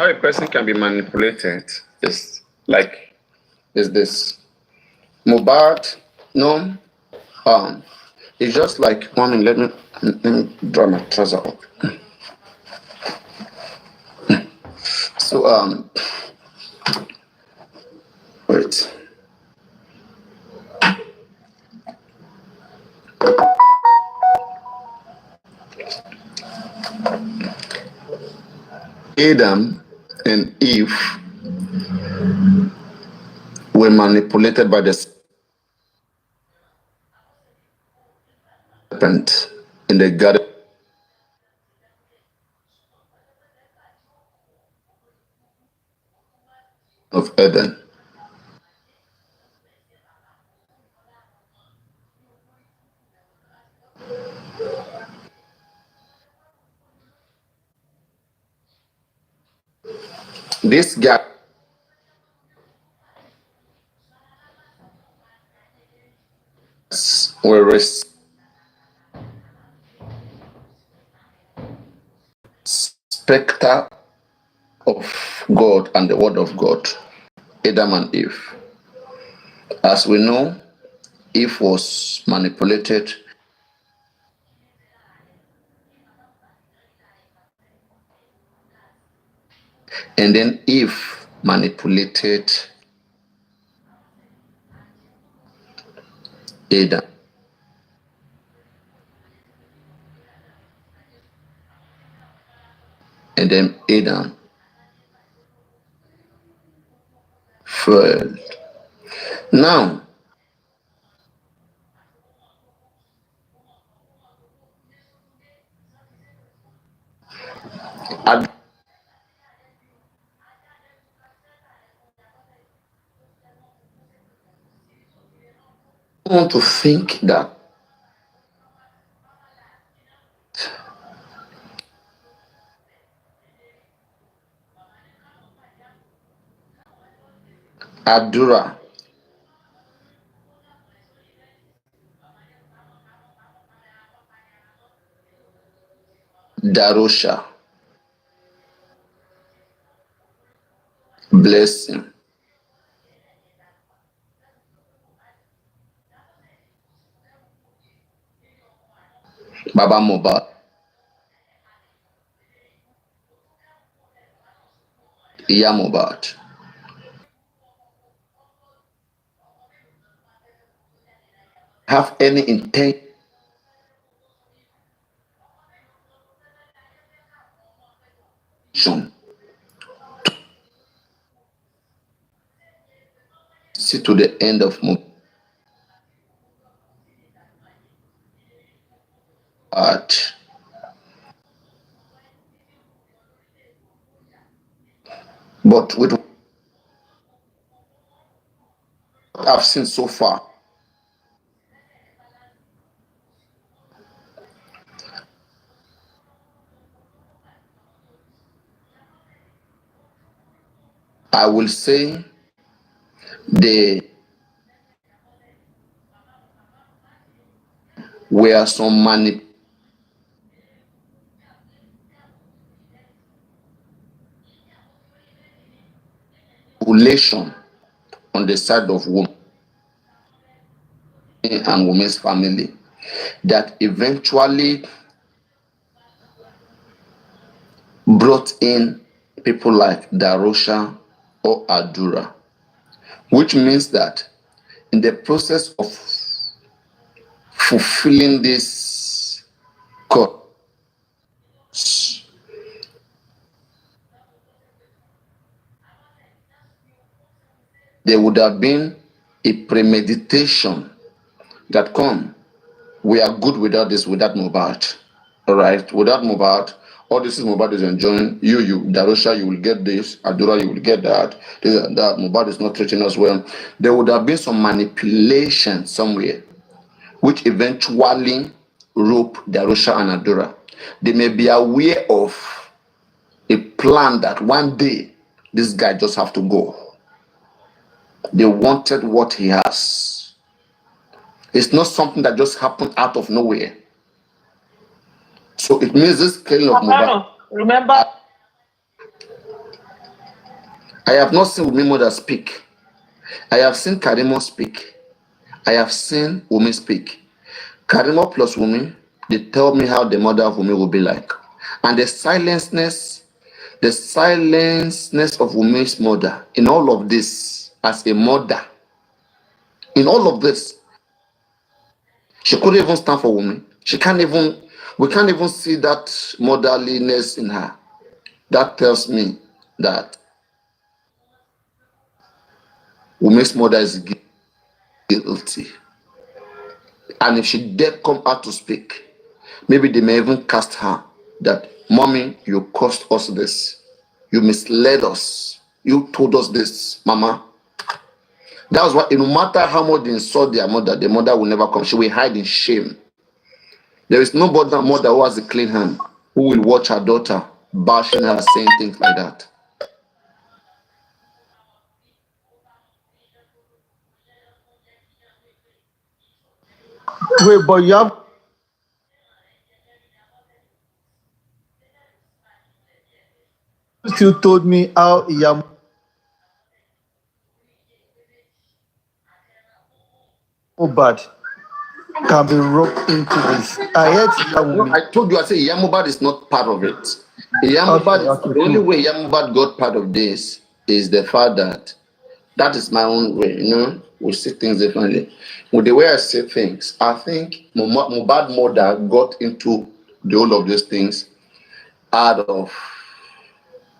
how a person can be manipulated is like this. Mohbad, no, it's just like one. Let me draw my trouser up. So wait. Adam and Eve were manipulated by the serpent in the garden of Eden. This guy were specter of God and the word of God, Adam and Eve. As we know, Eve was manipulated and then Eve manipulated Adam. And then Adam fell. Now, I want to think that Adura, Darosha, Blessing, Baba Mohbad, Iya Mohbad have any intention see to the end of Mohbad, but with what I've seen so far, I will say there were some manipulation on the side of women and women's family that eventually brought in people like Darosha or Adura, which means that in the process of fulfilling this course, there would have been a premeditation that we are good without this, without Mohbad. All right, without Mohbad, all this is Mohbad is enjoying. You, Darosha, you will get this. Adura, you will get that. This and that. Mohbad is not treating us well. There would have been some manipulation somewhere, which eventually rope Darosha and Adura. They may be aware of a plan that one day this guy just have to go. They wanted what he has. It's not something that just happened out of nowhere. So it means this killing of Mohbad. Remember, I have not seen Wunmi mother speak. I have seen Karimo speak. I have seen Wunmi speak. Karimo plus Wunmi, they tell me how the mother of Wunmi will be like. And the silenceness of Wunmi's mother in all of this, as a mother, in all of this, she couldn't even stand for Wunmi. We can't even see that motherliness in her. That tells me that Wunmi's mother is guilty. And if she dare come out to speak, maybe they may even cast her that, Mommy, you caused us this. You misled us. You told us this, Mama. That's why no matter how much they insult their mother, the mother will never come. She will hide in shame. There is nobody mother who has a clean hand who will watch her daughter bashing her, saying things like that. Wait, but you still told me how Mohbad can be roped into this. I heard I told you, I said Yamubad is not part of it. The only way Yamubad got part of this is the fact that is my own way, we see things differently. With the way I see things, I think Mohbad mother got into the whole of these things out of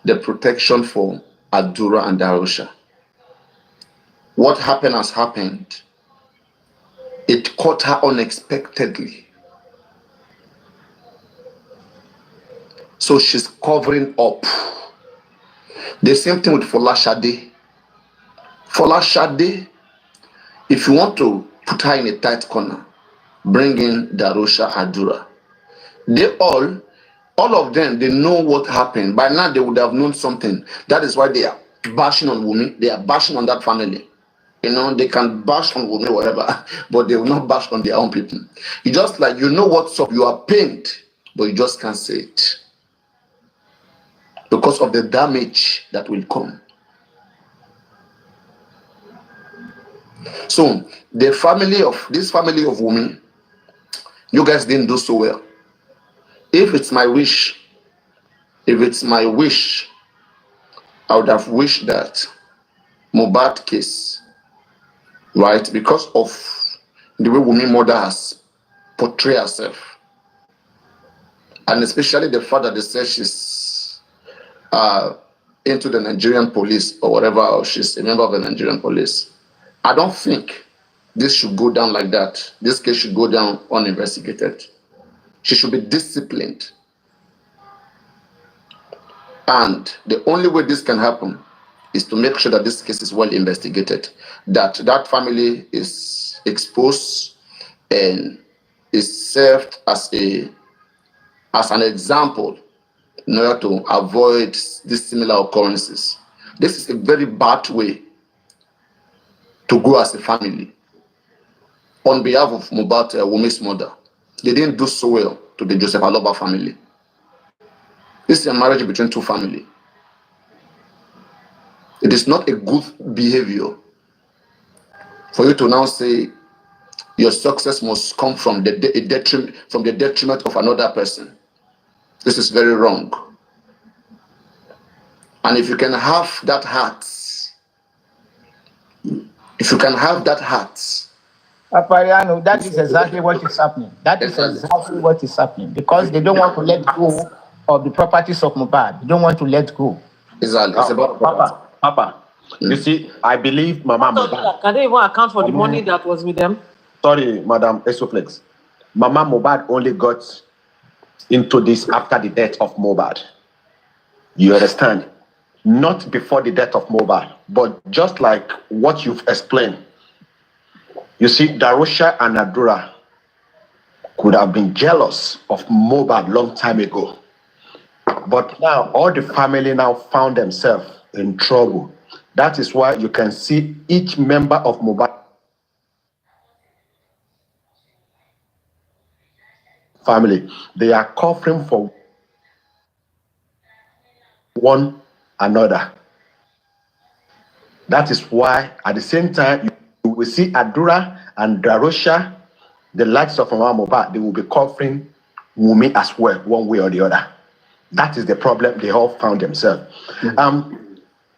the protection for Adura and Darusha. What happened has happened. It caught her unexpectedly. So she's covering up. The same thing with Folashade. Folashade, if you want to put her in a tight corner, bring in Darusha, Adura. They all of them, they know what happened. By now, they would have known something. That is why they are bashing on Wunmi. They are bashing on that family. They can bash on Wunmi, whatever, but they will not bash on their own people. You just like, what's up. You are pained, but you just can't say it because of the damage that will come. So this family of Wunmi, you guys didn't do so well. If it's my wish, I would have wished that Mohbad case, right, because of the way Wunmi mother has portrayed herself, and especially the fact that they say she's into the Nigerian police or whatever, or she's a member of the Nigerian police. I don't think this should go down like that. This case should go down uninvestigated. She should be disciplined. And the only way this can happen is to make sure that this case is well investigated, that family is exposed and is served as an example in order to avoid these similar occurrences. This is a very bad way to go as a family. On behalf of Mohbad, Wunmi's mother, they didn't do so well to the Joseph Aloba family. This is a marriage between two families. It is not a good behavior for you to now say your success must come from the detriment of another person. This is very wrong. And if you can have that heart, PAPARINO, that is exactly what is happening. That is exactly what is happening, because they don't want to let go of the properties of Mohbad. They don't want to let go. Exactly. It's about Papa. You see, I believe Mama Mohbad. Can they even account for the money that was with them? Sorry, Madam Esoflex. Mama Mohbad only got into this after the death of Mohbad. You understand? Not before the death of Mohbad, but just like what you've explained. You see, Darusha and Adura could have been jealous of Mohbad long time ago. But now all the family now found themselves in trouble. That is why you can see each member of Mohbad family, they are covering for one another. That is why, at the same time, you will see Adura and Darosha, the likes of Mama Mohbad, they will be covering Wunmi as well, one way or the other. That is the problem they all found themselves.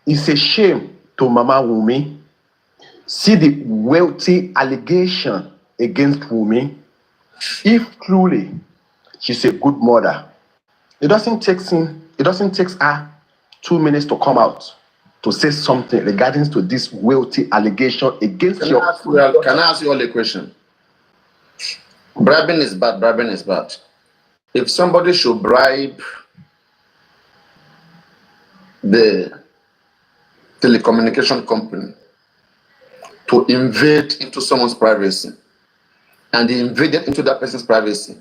It's a shame to Mama Wunmi. See the wealthy allegation against Wunmi. If truly she's a good mother, it doesn't take her 2 minutes to come out to say something regarding to this wealthy allegation against Can I ask you all a question? Bribing is bad. Bribing is bad. If somebody should bribe the telecommunication company to invade into someone's privacy, and they invaded into that person's privacy,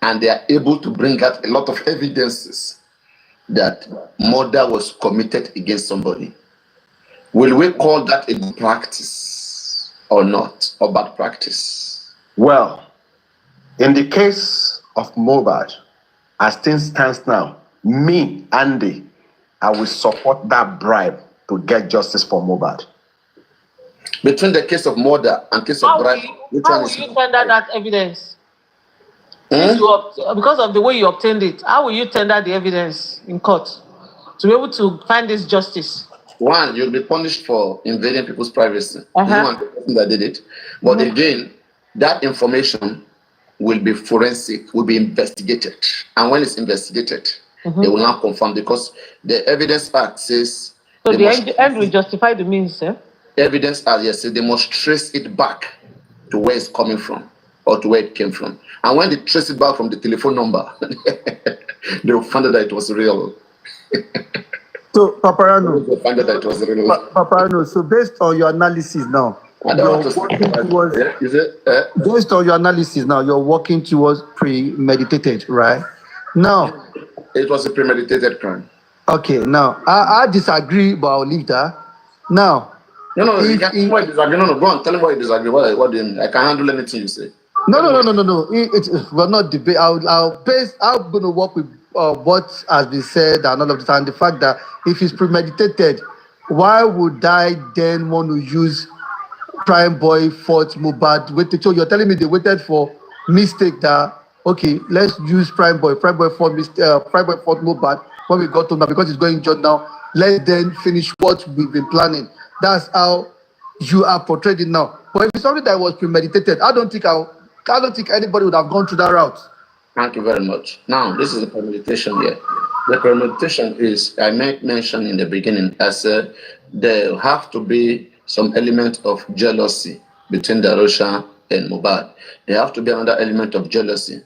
and they are able to bring out a lot of evidences that murder was committed against somebody, will we call that a good practice or not, or bad practice? Well, in the case of Mohbad, as things stands now, me, Andy, I will support that bribe to get justice for Mohbad. Between the case of murder and case of bribe, which how one will is you tender that evidence? Hmm? Because of the way you obtained it, how will you tender the evidence in court to be able to find this justice? One, you'll be punished for invading people's privacy. You are the person that did it. But again, that information will be forensic, will be investigated. And when it's investigated, they will not confirm, because the evidence act says so the end will justify the means, eh? Evidence act, yes, they must trace it back to where it's coming from or to where it came from. And when they trace it back from the telephone number, they will find out that it was real. So, Paparino, They find out that it was real. Paparino, so based on your analysis now, based on your analysis now, you're working towards premeditated, right? Now, it was a premeditated crime. Okay, now, I disagree, but I'll leave that. Now, no, you can't disagree. No, go on, tell him why you disagree. What do you mean? I can handle anything you say. No. We're not debate. I'm going to work with what has been said and all of this, and the fact that if it's premeditated, why would I then want to use Prime Boy fought Mohbad? So you're telling me they waited for mistake that, okay, let's use Prime Boy fought Mohbad when we got to now, because it's going on now. Let's then finish what we've been planning. That's how you are portrayed it now. But if it's something that was premeditated, I don't think anybody would have gone through that route. Thank you very much. Now, this is the premeditation here. The premeditation is, I made mention in the beginning, I said there have to be some element of jealousy between Darosha and Mohbad. There have to be another element of jealousy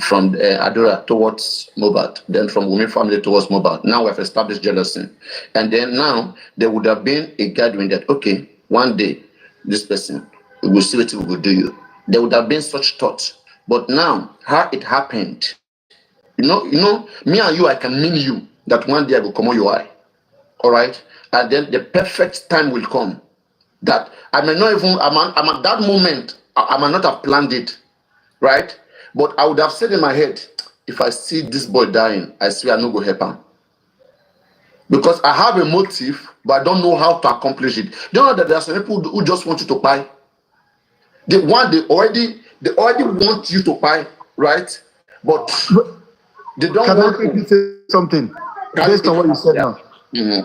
from Adura towards Mohbad, then from Wunmi family towards Mohbad. Now we have established jealousy. And then now there would have been a gathering that, okay, one day this person, we will see what we will do you. There would have been such thoughts. But now, how it happened, you know, me and you, I can mean you that one day I will come on your eye. All right? And then the perfect time will come that I may not even, I'm at that moment, I might not have planned it, right? But I would have said in my head, if I see this boy dying, I swear I'm not going to help him. Because I have a motive, but I don't know how to accomplish it. You know that there are some people who just want you to buy. They already want you to buy, right? But they don't want. Can I quickly say something based on what you said now?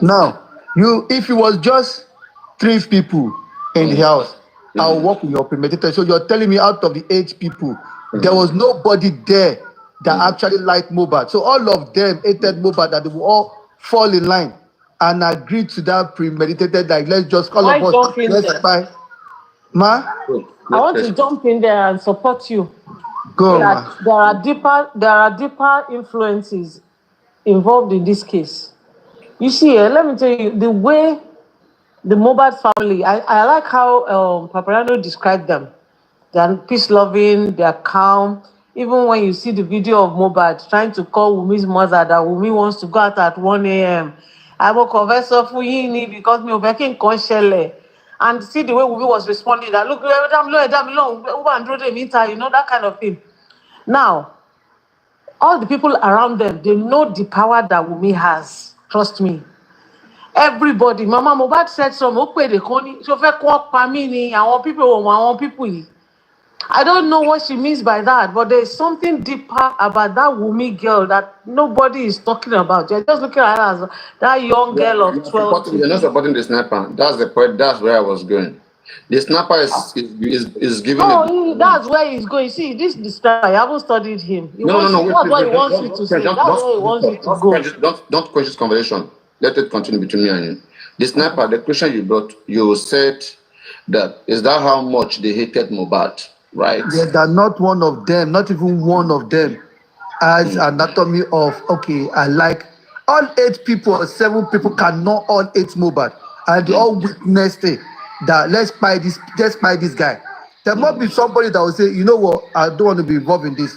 Now, if it was just 3 people in the house, I'll work with your premeditated. So you're telling me out of the 8 people, there was nobody there that actually liked Mohbad. So all of them hated Mohbad, that they will all fall in line and agree to that premeditated, like, let's just call of us, let's buy. Ma? I want to jump in there and support you. Go on. There are deeper influences involved in this case. You see, let me tell you, the way the Mohbad family, I like how Paparino described them. They're peace-loving, they're calm. Even when you see the video of Mohbad trying to call Wunmi's mother, that Wunmi wants to go out at 1 a.m. I will converse with you because me working conscientiously. And see the way Wunmi was responding, that look, you know, that kind of thing. Now, all the people around them, they know the power that Wunmi has. Trust me. everybody. Mama Mohbad said some the corny. So people. I don't know what she means by that, but there's something deeper about that Wunmi girl that nobody is talking about. You're just looking at her as that young girl of 12. You're not supporting the sniper. That's the point. That's where I was going. The sniper is giving. That's where he's going. See, this is the sniper. I haven't studied him. That's what he wants you to say. That's where he wants you to go. Don't question this conversation. Let it continue between me and you. The sniper, the question you brought, you said that is that how much they hated Mohbad, right? Yeah, that not one of them, not even one of them, has anatomy of okay. I like all 8 people or 7 people cannot all 8 Mohbad, and they all witnessed it. That let's buy this guy. There must be somebody that will say, you know what, I don't want to be involved in this.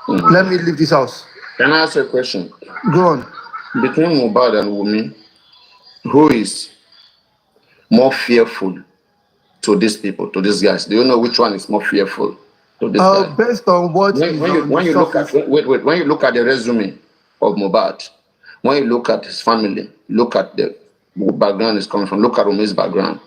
Let me leave this house. Can I ask you a question? Go on. Between Mohbad and Wunmi, who is more fearful to these people, to these guys? Do you know which one is more fearful to this guy? Based on what when you look at when you look at the resume of Mohbad, when you look at his family, look at the background he's coming from, look at Wunmi's background,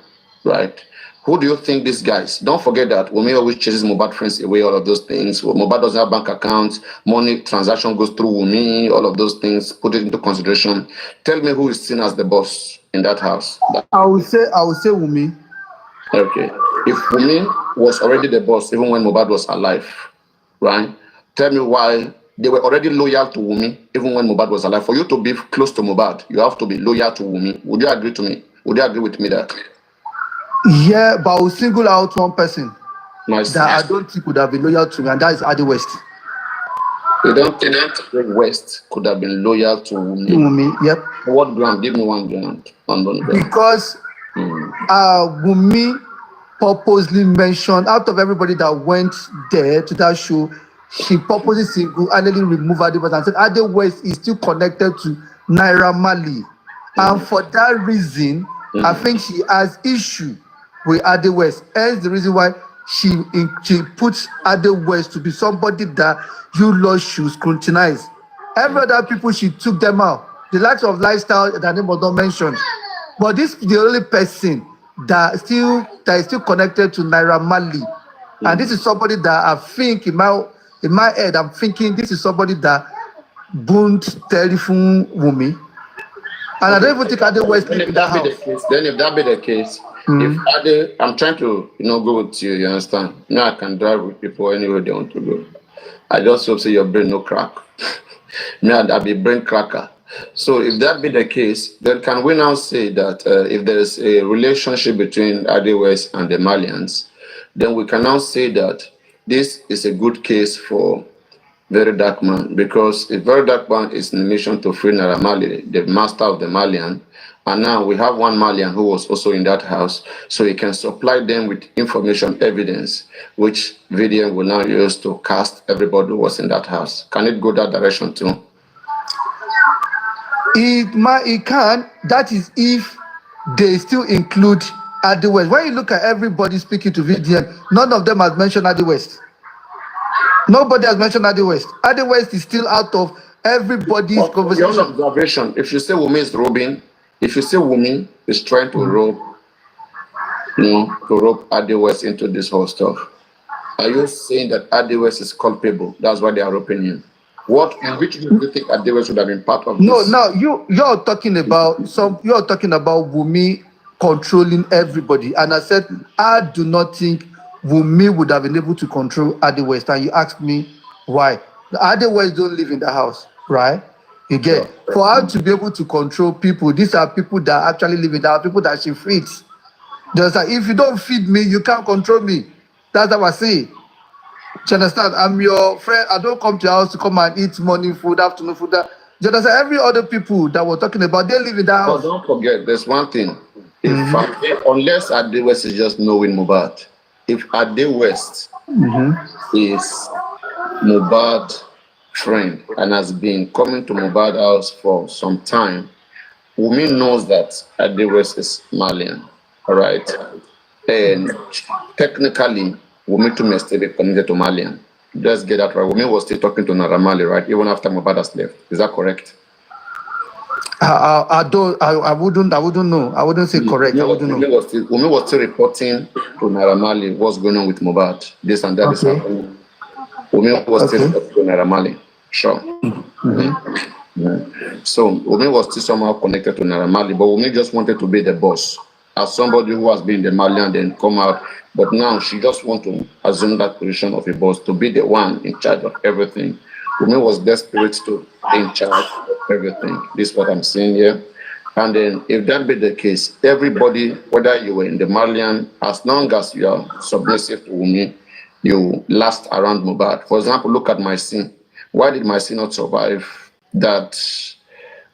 right? Who do you think these guys? Don't forget that Wunmi always chases Mohbad friends away, all of those things. Mohbad doesn't have bank accounts, money transaction goes through Wunmi, all of those things, put it into consideration. Tell me who is seen as the boss in that house. I would say Wunmi. Okay. If Wunmi was already the boss, even when Mohbad was alive, right? Tell me why they were already loyal to Wunmi, even when Mohbad was alive. For you to be close to Mohbad, you have to be loyal to Wunmi. Would you agree to me? Would you agree with me that? Yeah, but I will single out one person that I don't think would have been loyal to me, and that is Adi West. You don't think West could have been loyal to Wunmi? Wunmi, yep. What ground? Give me one ground. Because Wunmi purposely mentioned, out of everybody that went there to that show, she purposely single-handedly removed Adi West and said Adi West is still connected to Naira Marley. And for that reason, I think she has issue with Adi West. Hence the reason why she puts Adi West to be somebody that you lot should scrutinize. Every other people, she took them out. The likes of Lifestyle that name was not mentioned. But this is the only person that is still connected to Naira Marley. And this is somebody that I think in my head, I'm thinking this is somebody that boomed telephone Wunmi. And I don't even think Adi West live in that house. Then if that be the case, if Adi, I'm trying to go with you, you understand? I can drive with people anywhere they want to go. I just hope say your brain no crack. I'll be brain cracker. So if that be the case, then can we now say that if there is a relationship between Adi West and the Malians, then we can now say that this is a good case for Very Dark Man, because a Very Dark Man is in a mission to free Naira Marley, the master of the Malian, and now we have one Malian who was also in that house, so he can supply them with information, evidence, which VDM will now use to cast everybody who was in that house. Can it go that direction too? It can. That is if they still include Adi West. When you look at everybody speaking to VDM, none of them has mentioned Adi West. Nobody has mentioned Adi West. Adi West is still out of everybody's conversation. Your observation, if you say Wunmi is robbing, if you say Wunmi is trying to rob Adi West into this whole stuff, are you saying that Adi West is culpable? That's why they are robbing him. Which do you think Adi West should have been part of this? No, now you're talking about Wunmi controlling everybody, and I said I do not think Wunmi would have been able to control Adi West, and you asked me why. Adi West don't live in the house, right? You get for her to be able to control people. These are people that actually live in the house, people that she feeds. Just like if you don't feed me, you can't control me. That's what I say. Do you understand? I'm your friend. I don't come to your house to come and eat morning food, afternoon food. Do you understand? Every other people that we're talking about, they live in the house. But don't forget, there's one thing. Unless Adi West is just knowing Mohbad, if Adi West is Mohbad's friend and has been coming to Mohbad's house for some time, Wunmi knows that Adi West is Malian, all right? And technically, Wunmi too may still be connected to Malian. Just get that right. Wunmi was still talking to Naira Marley, right? Even after Mohbad has left. Is that correct? I don't. I wouldn't. I wouldn't know. I wouldn't say correct. I wouldn't know. Wumi was still reporting to Naira Marley what's going on with Mohbad. This and that is Okay. happening. Wumi was still Okay. reporting to Naira Marley. Sure. So Wumi was still somehow connected to Naira Marley, but Wumi just wanted to be the boss. As somebody who has been the Mali and then come out, but now she just want to assume that position of a boss, to be the one in charge of everything. Wumi was desperate to be in charge of everything. This is what I'm saying here. And then if that be the case, everybody, whether you were in the Malian, as long as you are submissive to Wumi, you last around Mohbad. For example, look at my sin. Why did my sin not survive that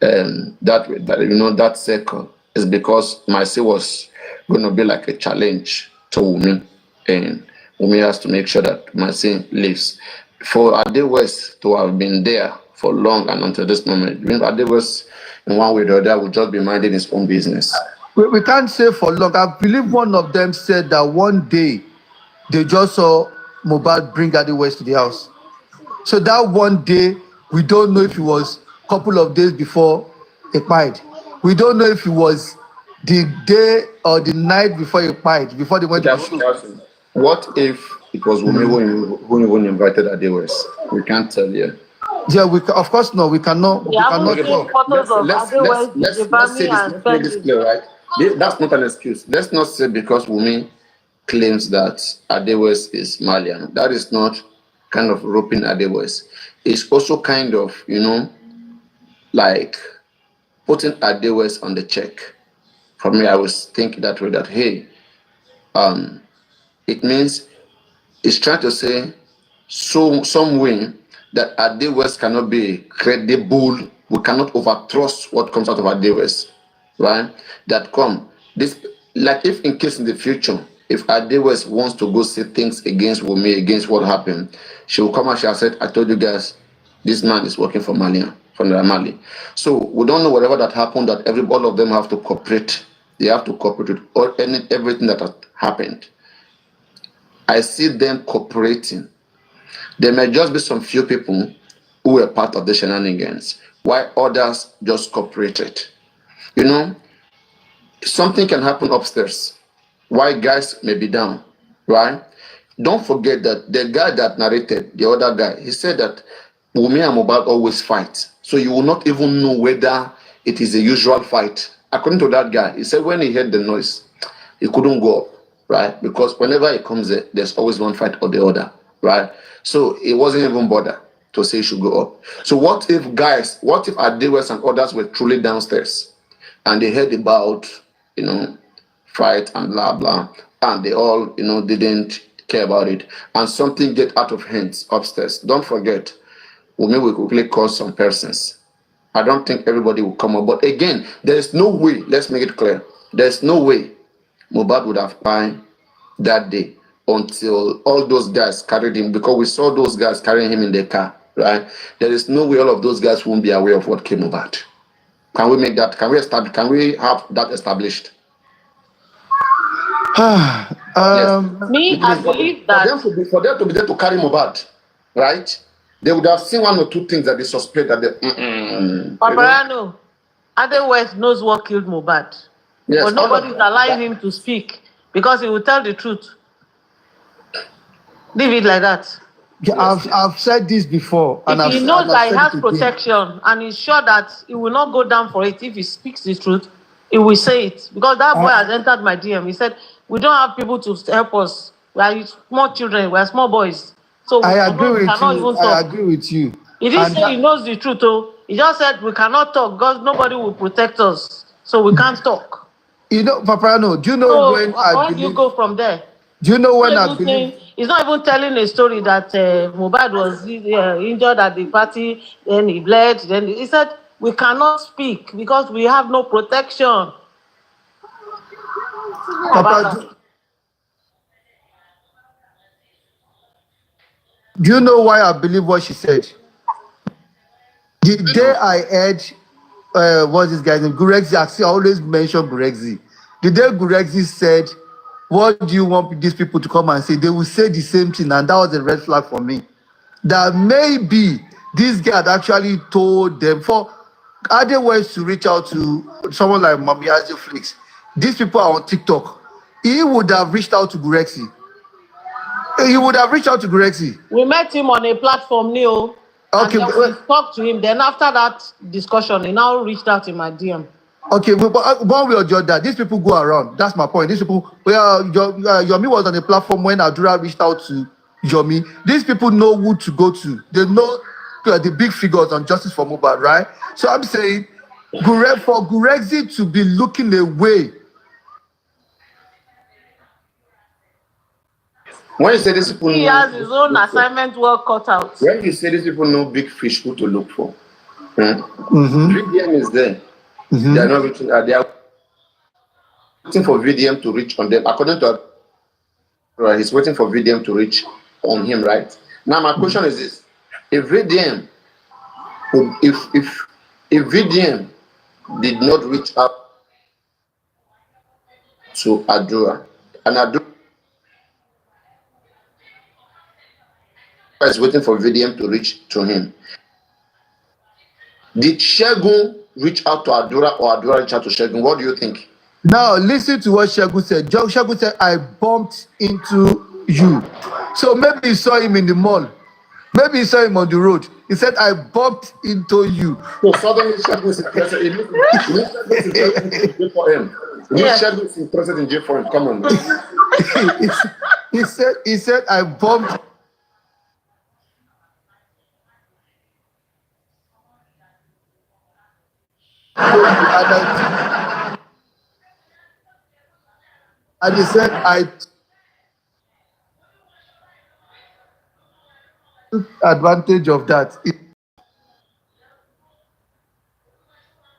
that circle? Is because my sin was going to be like a challenge to Wumi, and Wumi has to make sure that my sin lives. For Ade West to have been there for long and until this moment, Ade West in one way or the other would just be minding his own business. We can't say for long. I believe one of them said that one day they just saw Mohbad bring Ade West to the house. So that one day, we don't know if it was a couple of days before he died. We don't know if it was the day or the night before he died, before they went to the show. What if it was Wumi who even invited Ade West? We can't tell yet. Yeah, of course no, we cannot. Yeah, we cannot know. Photos of Ade West, Let's say this. Let's make this clear, right? That's not an excuse. Let's not say because Wumi claims that Ade West is Malian. That is not kind of roping Ade West. It's also kind of, like putting Ade West on the check. For me, I was thinking that way, that hey, it means it's trying to say some way that Ade West cannot be credible. We cannot overtrust what comes out of Ade West, right? That this, like if in case in the future, if Ade West wants to go say things against Wumi, against what happened, she will come and she has said, I told you guys, this man is working for Malian, for Mali. So we don't know whatever that happened, that all of them have to cooperate. They have to cooperate with everything that has happened. I see them cooperating. There may just be some few people who were part of the shenanigans, while others just cooperated. Something can happen upstairs, while guys may be down, right? Don't forget that the guy that narrated, the other guy, he said that Wumi and Mohbad always fight. So you will not even know whether it is a usual fight. According to that guy, he said when he heard the noise, he couldn't go up, right? Because whenever he comes there, there's always one fight or the other, right? So he wasn't even bothered to say he should go up. So what if Ade West and others were truly downstairs and they heard about, fight and blah, blah, and they all, didn't care about it, and something get out of hands upstairs. Don't forget, Wumi will quickly call some persons. I don't think everybody will come up. But again, there's no way, let's make it clear, there's no way Mohbad would have died that day until all those guys carried him, because we saw those guys carrying him in the car, right? There is no way all of those guys won't be aware of what came about. Can we make that? Can we have that established? I believe that for them to be there to carry Mohbad, right? They would have seen one or two things that they suspect that Paparino, Ade West knows what killed Mohbad. Yes, but nobody's allowing him to speak because he will tell the truth. Leave it like that. Yeah, I've said this before. And if he knows that he has protection and he's sure that he will not go down for it, if he speaks the truth, he will say it. Because that boy has entered my DM. He said, we don't have people to help us. We are small children. We are small boys. So I agree with you. I agree with you. He didn't say he knows the truth. He just said we cannot talk because nobody will protect us. So we can't talk. Paparino, do you know when where do you go from there? Do you know when I believe? He's not even telling a story that Mohbad was injured at the party, then he bled. Then he said, we cannot speak because we have no protection. Papa, do you know why I believe what she said? The day I heard, what's this guy's name? Gurexi, I always mention Gurexi. The day Gurexi said, what do you want these people to come and say? They will say the same thing, and that was a red flag for me. That maybe this guy had actually told them. Are there ways to reach out to someone like Mamiazi Flix? These people are on TikTok. He would have reached out to Gurexi. He would have reached out to Gurexi. We met him on a platform, Neo. Okay, and then we talked to him. Then after that discussion, he now reached out in my DM. okay, but one way or the other, these people go around. That's my point. These people, Yomi was on a platform when Adura reached out to Yomi. These people know who to go to. They know the big figures on Justice for Mohbad, right? So I'm saying, for Gurexi to be looking away. When you say these people he has his own assignment work cut out. When you say these people know big fish, who to look for? VDM is there. They are not reaching. They are waiting for VDM to reach on them. According to he's waiting for VDM to reach on him, right? Now my question is this: if VDM did not reach out to Adura, and Adura is waiting for VDM to reach to him, did Shegun reach out to Adura or Adura reach out to Shegun? What do you think? Now listen to what Shegun said. Shegun said, I bumped into you. So maybe he saw him in the mall. Maybe he saw him on the road. He said, I bumped into you. So suddenly Shegun is interested. It means for him. Shegun is interested in jail for him. Come on. he said, I bumped. And he said, I took advantage of that. He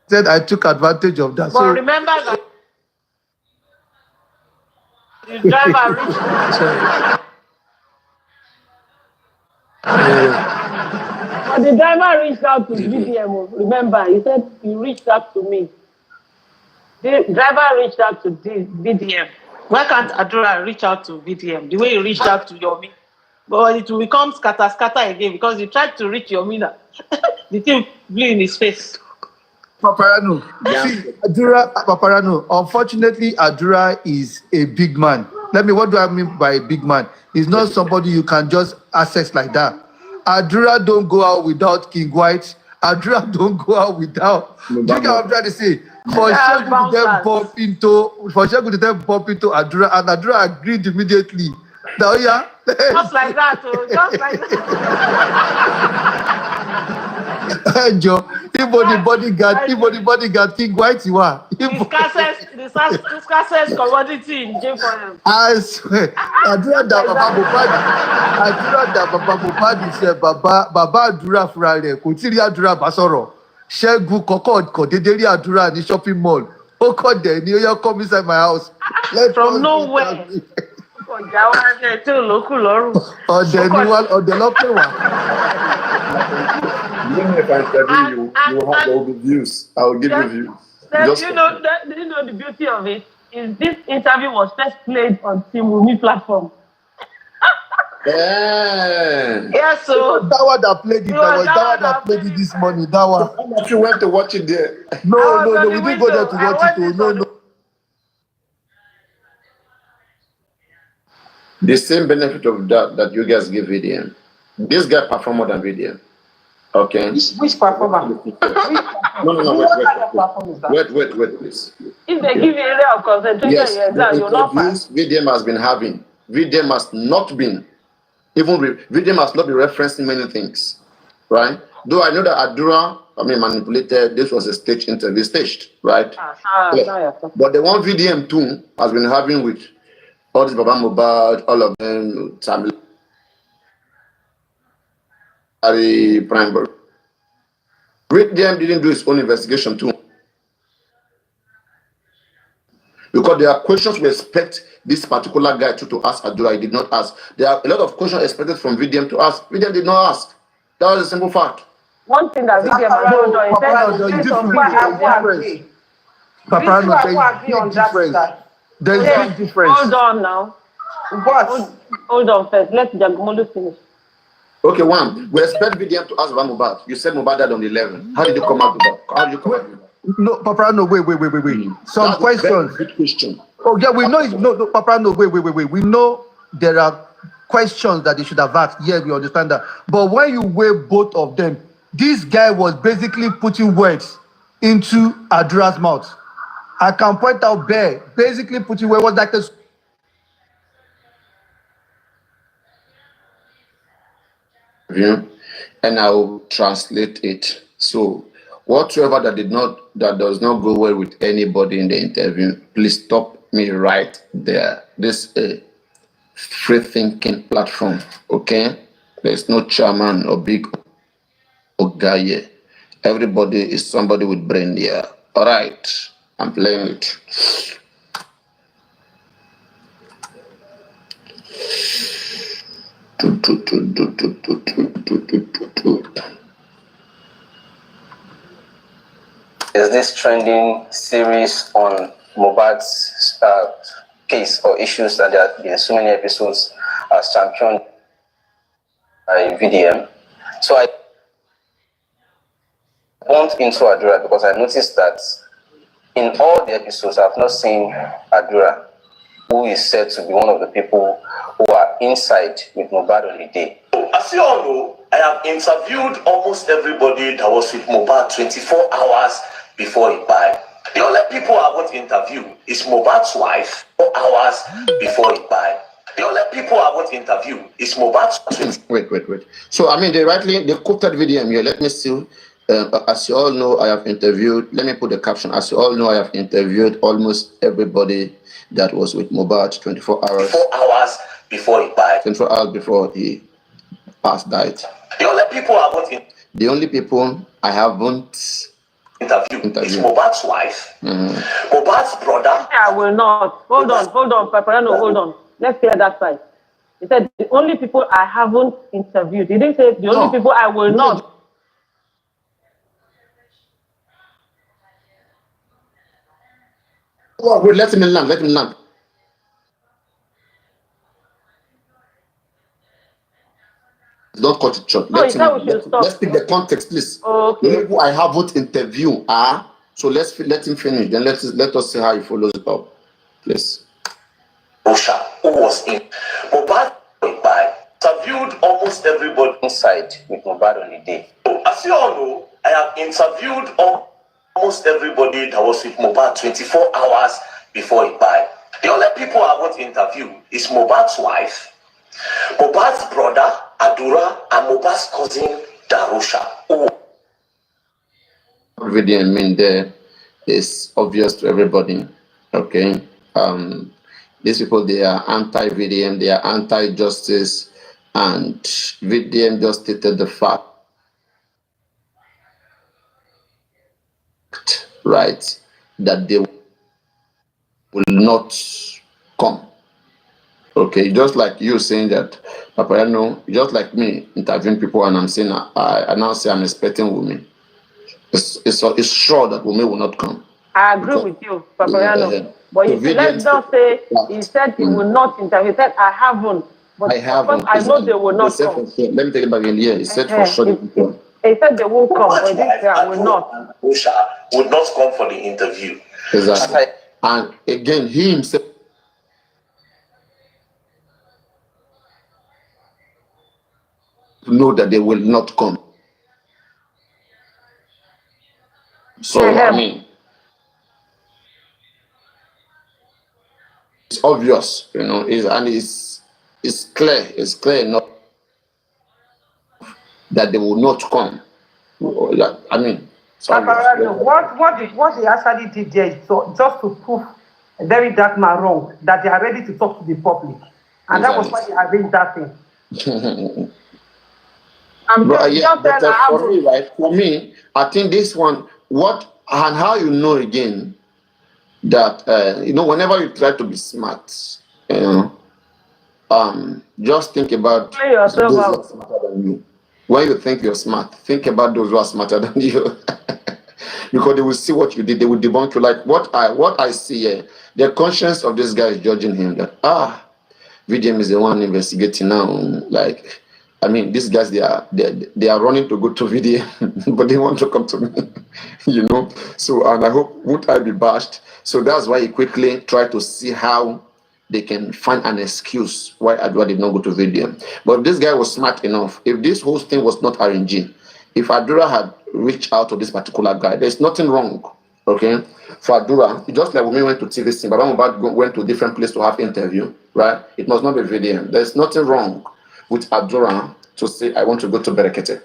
said, I took advantage of that. But so remember that the driver reached out. But the driver reached out to VDM. Remember, he said he reached out to me. The driver reached out to VDM. Why can't Adura reach out to VDM the way he reached out to Yomi? But it will become scatter again because he tried to reach Yomi now. The thing blew in his face. Paparano. See, Paparano. Unfortunately, Adura is a big man. What do I mean by a big man? He's not somebody you can just access like that. Adura don't go out without King White. Adura don't go out without. Do you get what I'm trying to say? For Shegun to then bump into Adura, and Adura agreed immediately. Now, yeah. Just like that, just like that. Joe, the bodyguard, King White, you are. The scarcest commodity in jail for him. I swear. Adura da Baba Mohbad said, Baba Adura Frale, Kutiri Adura Basoro. Shegun kọ́kọ́ dédé rí Adura ní shopping mall. Ó kọ́ dẹ̀ ní ó yẹ come inside my house. From nowhere. Ọ̀gá wa jẹ́ tí ò lókù lọ́rùn. Ọ̀dẹ̀ lọ́pẹ̀ wá. Even if I interview you, you will have all the views. I will give you views. Do you know the beauty of it? Is this interview was first played on Team Wumi platform. Yeah, so that one that played it. That was that one that played it this morning. That one. How much you went to watch it there? No, we didn't go there to watch it. No. The same benefit of that you guys give VDM. This guy performed more than VDM. Okay. Which performer? No. Wait, please. If they give you a area of concentration, you're not fast. VDM has been having. VDM has not been. VDM must not be referencing many things, right? Though I know that Adura, manipulated. This was a stage interview, staged, right? But the one VDM too has been having with all this Baba Mohbad, all of them, Prime. VDM didn't do his own investigation too, because there are questions we expect this particular guy to ask Adura. He did not ask. There are a lot of questions expected from VDM to ask. VDM did not ask. That was a simple fact. One thing that VDM has done is There's a difference. Hold on now. What? Hold on first. Let Jagomolu finish. Okay, one. We expect VDM to ask about Mohbad. You said Mohbad died on the 11th. How did you come out with that? How did you come out with that? No, Papa, no, wait. Some That's questions. a very good question. Oh, yeah, we know it's no, Papa, no, wait. We know there are questions that they should have asked. Yes, we understand that. But when you weigh both of them, this guy was basically putting words into Adura's mouth. I can point out Bear basically putting words like this. And I will translate it. So whatsoever that does not go well with anybody in the interview, please stop me right there. This is a free thinking platform. Okay, there's no chairman or big guy here. Everybody is somebody with brain here. All right, I'm playing it. Is this trending series on Mohbad's case or issues that there have been so many episodes as championed by VDM? So I bumped into Adura because I noticed that in all the episodes I've not seen Adura, who is said to be one of the people who are inside with Mohbad on the day. As you all know, I have interviewed almost everybody that was with Mohbad 24 hours before he died. The only people I haven't interviewed is Mohbad's wife 4 hours before he died. The only people I haven't interviewed is Mohbad's... Wait. So, I mean, they quoted VDM here. Let me see. As you all know, I have interviewed, let me put the caption. As you all know, I have interviewed almost everybody that was with Mohbad 24 hours. 4 hours before he died. 24 hours before he died. The only people I haven't interviewed is Mohbad's wife, Mohbad's brother. I will not. Hold on, Paparino, hold on. Let's clear that side. He said the only people I haven't interviewed. He didn't say the only people I will not. Oh, wait, let him land. Don't cut it short. Let's pick the context, please. Okay. Who I haven't interviewed so let him finish. Then let us see how he follows it up. Please. Russia, who was in Mohbad interviewed almost everybody inside with Mohbad on the day. As you all know, I have interviewed almost everybody that was with Mohbad 24 hours before he died. The only people I haven't interviewed is Mohbad's wife, Mohbad's brother, Adura, and Mohbad's cousin, Darusha. Video there is obvious to everybody. Okay. These people, they are anti-VDM, they are anti-justice, and VDM just stated the fact, right, that they will not come. Okay, just like you saying that, Paparino, just like me interviewing people, and I'm saying I now say I'm expecting women. It's sure that women will not come. I agree with you, Paparino. But you see, let's not say he said he will not interview. He said I haven't. But I haven't. I know they will not come. Let me take it back in here. He said for sure. He said they won't come, but he didn't say I will not. Russia would not come for the interview. Exactly. And again, he himself know that they will not come. So I mean, it's obvious, it's clear enough that they will not come. I mean, what they actually did there is just to prove a very dark man wrong, that they are ready to talk to the public, and that was why they arranged that thing. For me, I think this one, what and how you know again that whenever you try to be smart, just think about those who are smarter than you. When you think you're smart, think about those who are smarter than you. Because they will see what you did, they will debunk you. Like what I see here, the conscience of this guy is judging him that VDM is the one investigating now. Like I mean, these guys, they are running to go to VDM, but they want to come to me, you know. So, and I hope won't I be bashed. So that's why he quickly tried to see how they can find an excuse why Adura did not go to VDM. But this guy was smart enough. If this whole thing was not arranging, if Adura had reached out to this particular guy, there's nothing wrong. Okay, for Adura, just like when we went to TVC, but Baba went to a different place to have interview, right? It must not be VDM. There's nothing wrong with Adura to say, I want to go to Berekete.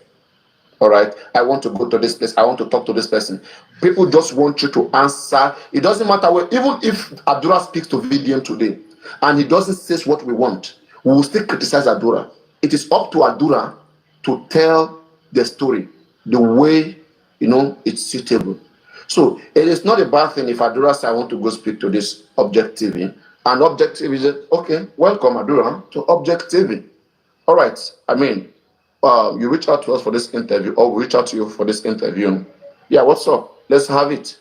All right, I want to go to this place. I want to talk to this person. People just want you to answer. It doesn't matter what, even if Adura speaks to VDM today and he doesn't say what we want, we will still criticize Adura. It is up to Adura to tell the story the way, you know, it's suitable. So it is not a bad thing if Adura says, I want to go speak to this Object TV. And Object TV says, okay, welcome Adura to Object TV. All right, I mean, you reach out to us for this interview, or we reach out to you for this interview. Yeah, what's up? Let's have it.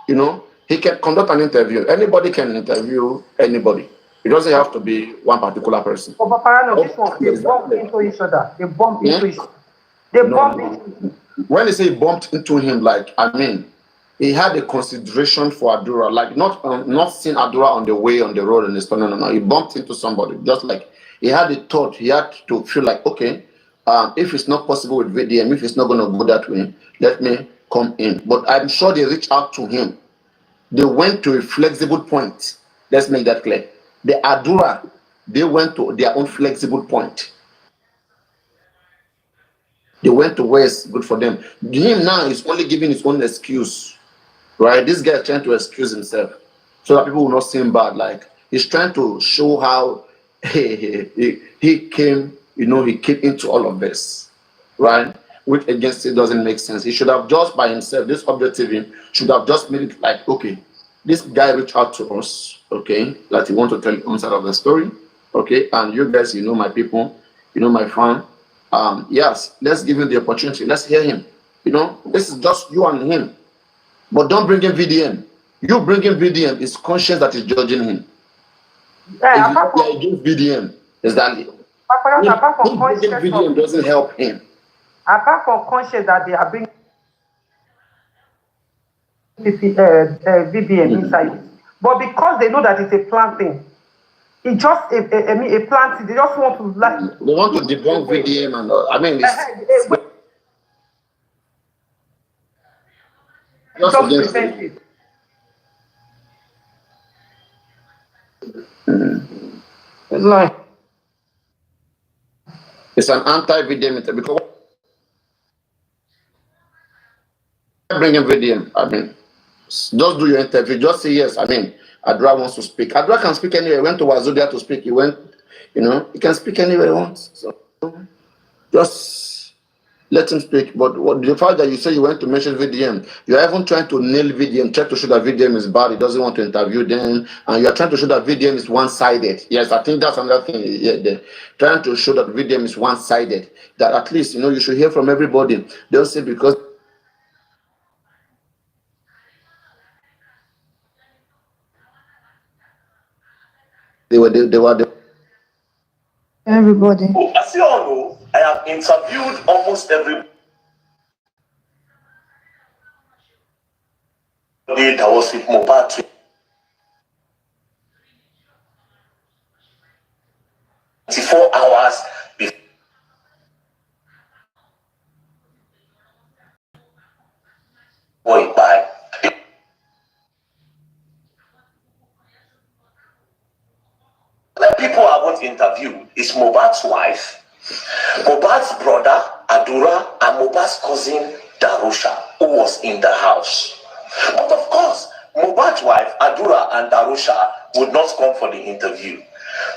You know, he can conduct an interview. Anybody can interview anybody. It doesn't have to be one particular person. Oh, Paparino, this one, they bump into each other. They bump into each other. They bump into. When they say he bumped into him, like, I mean, he had a consideration for Adura, like not seeing Adura on the way, on the road, and this. No. He bumped into somebody, just like he had a thought. He had to feel like, okay, if it's not possible with VDM, if it's not going to go that way, let me come in. But I'm sure they reached out to him. They went to a flexible point. Let's make that clear. The Adura, they went to their own flexible point. They went to where it's good for them. Him now is only giving his own excuse, right? This guy is trying to excuse himself so that people will not see him bad. Like, he's trying to show how he came, you know, he came into all of this, right? Which against it doesn't make sense. He should have just by himself, this Object TV should have just made it like, okay, this guy reached out to us, okay, that he wants to tell one side of the story, okay, and you guys, you know my people, you know my fan, yes, let's give him the opportunity, let's hear him, you know, this is just you and him, but don't bring in VDM. You bring in VDM, it's conscience that is judging him. Yeah, if you are against VDM, is that apart from VDM doesn't help him. Apart from conscious that they are bringing VBM inside, but because they know that it's a plant thing, it's just a plant thing. They just want to like. They want to debunk VDM and I mean, it's just against it. It's like it's an anti-VDM because bringing VDM. I mean, just do your interview. Just say yes. I mean, Adura wants to speak. Adura can speak anywhere. He went to Wazodia to speak. He went, you know, he can speak anywhere he wants. So just let him speak. But the fact that you say you went to mention VDM, you're even trying to nail VDM, try to show that VDM is bad. He doesn't want to interview them, and you're trying to show that VDM is one-sided. Yes, I think that's another thing. Yeah, they're trying to show that VDM is one-sided. That at least, you know, you should hear from everybody. They'll say because they were everybody. As you all know, I have interviewed almost everybody that was with Mohbad 24 hours before he died. The people I want to interview is Mohbad's wife, Mohbad's brother Adura, and Mohbad's cousin Darusha, who was in the house. But of course, Mohbad's wife Adura and Darusha would not come for the interview.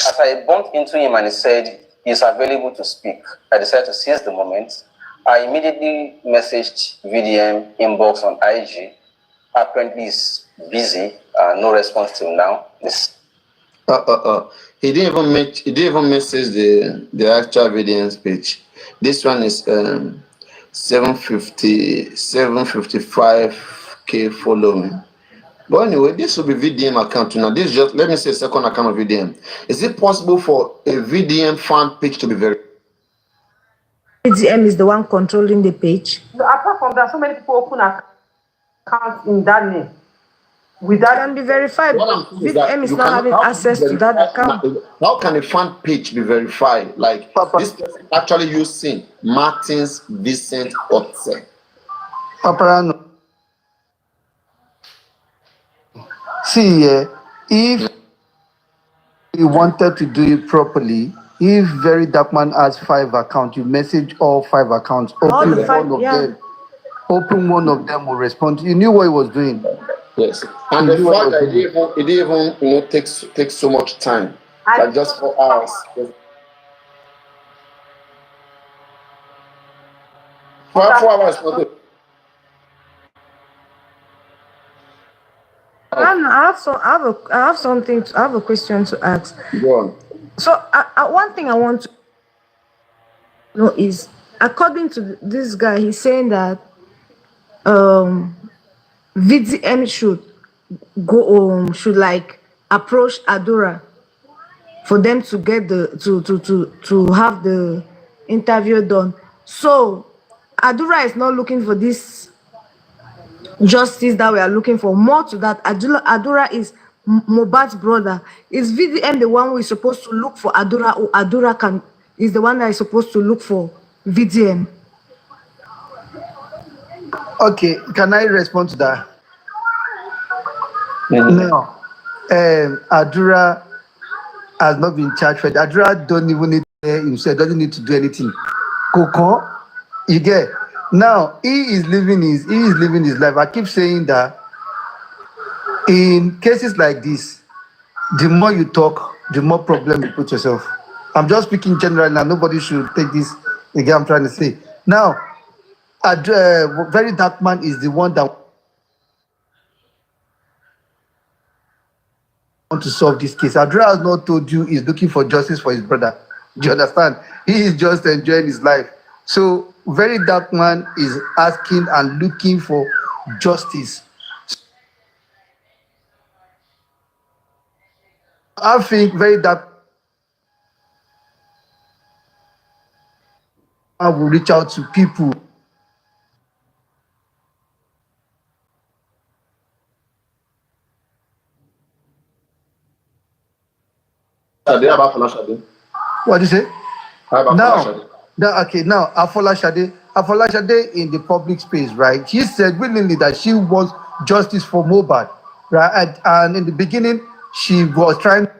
As I bumped into him and he said he's available to speak, I decided to seize the moment. I immediately messaged VDM inbox on IG. Apparently he's busy, no response till now. He didn't even message the actual VDM page. This one is 755k following. But anyway, this will be VDM account now. This is just, let me say, second account of VDM. Is it possible for a VDM fan page to be verified? VDM is the one controlling the page. Apart from that, so many people open accounts in that name. Without can be verified. VDM is not having access to that account. How can a fan page be verified? Like this person actually using Martins Vincent Otse. Paparano. See, if you wanted to do it properly, if Very Dark Man has 5 accounts, you message all 5 accounts, open one of them. Open one of them will respond. You knew what he was doing. Yes, and the fact that it didn't even take so much time, like just 4 hours. 4 hours. I have a question to ask. Go on. So one thing I want to know is, according to this guy, he's saying that VDM should like approach Adura for them to get to have the interview done. So Adura is not looking for this justice that we are looking for. More to that, Adura is Mohbad's brother. Is VDM the one who is supposed to look for Adura, or Adura is the one that is supposed to look for VDM? Okay, can I respond to that? No. Adura has not been charged for it. Adura don't even need to himself, doesn't need to do anything. Coco, you get. Now he is living his life. I keep saying that in cases like this, the more you talk, the more problem you put yourself. I'm just speaking generally now. Nobody should take this again. I'm trying to say now. Very Dark Man is the one that want to solve this case. Adura has not told you he's looking for justice for his brother. Do you understand? He is just enjoying his life. So Very Dark Man is asking and looking for justice. I think Very Dark Man will reach out to people. What do you say? Now, Afola Shade in the public space, right? She said willingly that she wants justice for Mohbad, right? And in the beginning, she was trying to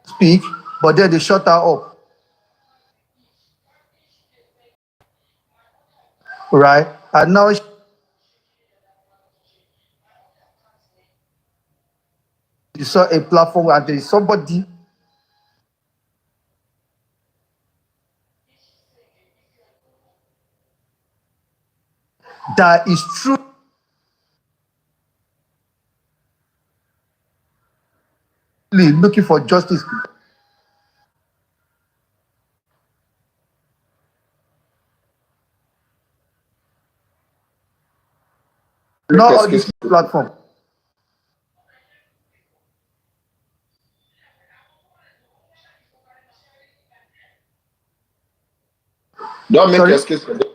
speak, but then they shut her up, right? And now she saw a platform, and there is somebody that is true. Looking for justice. Not on this platform. Don't make excuse for them.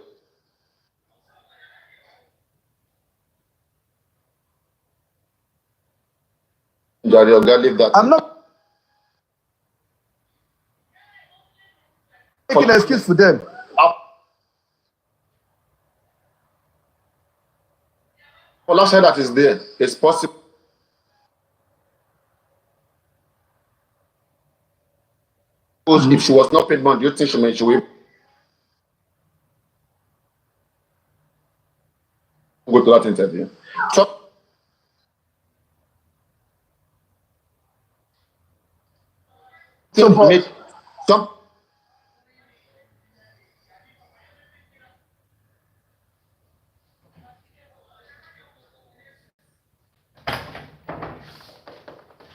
Leave that. I'm not making an excuse for them. Well, say that is there. It's possible. If she was not paid money, do you think she will go to that interview? So make some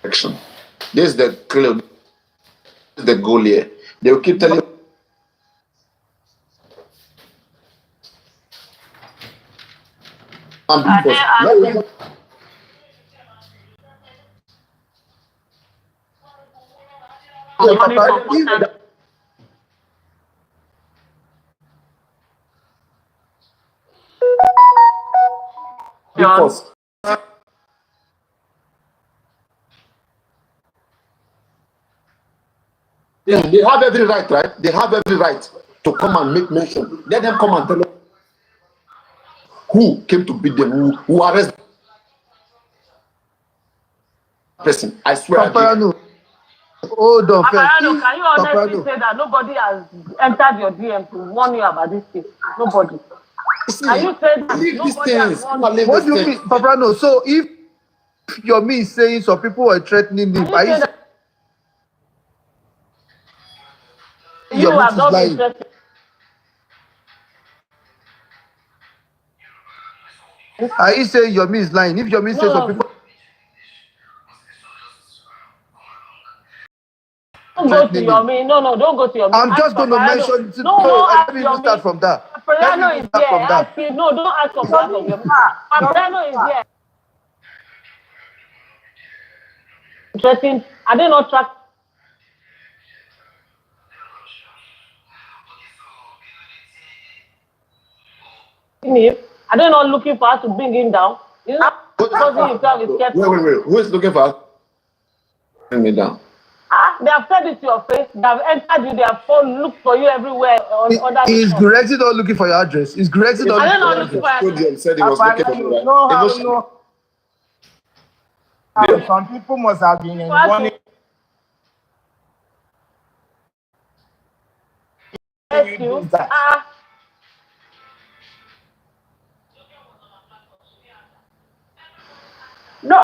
action. This is the clue. This is the goal here. They will keep telling you. Because yeah, they have every right, right? They have every right to come and make mention. Let them come and tell us who came to beat them, who arrested the person. I swear. Paparino, hold on first. Paparino, can you honestly Paparino, say that nobody has entered your DM to warn you about this case? Nobody. Can you say that Leave these nobody has things. warned you? what do you mean, Paparino? So if Yomi is saying some people were threatening him, Can are you you say saying that you Yomi have is not been lying? threatened? Are you saying Yomi is lying? If Yomi says some people Don't go to Yomi. No, don't go to Yomi. I'm just going to mention. No, don't ask Let me even Yomi. start from that. Paparino is there. Ask him. No, don't ask on behalf of Yomi. Paparino is there. Interesting. Are they not track? Are they not looking for us to bring him down? He's not causing himself is kept. Wait. Who is looking for us? Bring me down. They have said it to your face. They have entered you. They have looked for you everywhere. Is Gurexi not looking for your address? Is Gurexi not Are they not looking looking for your for address? He said he was looking for me, right? Some people must have been warning. you? No,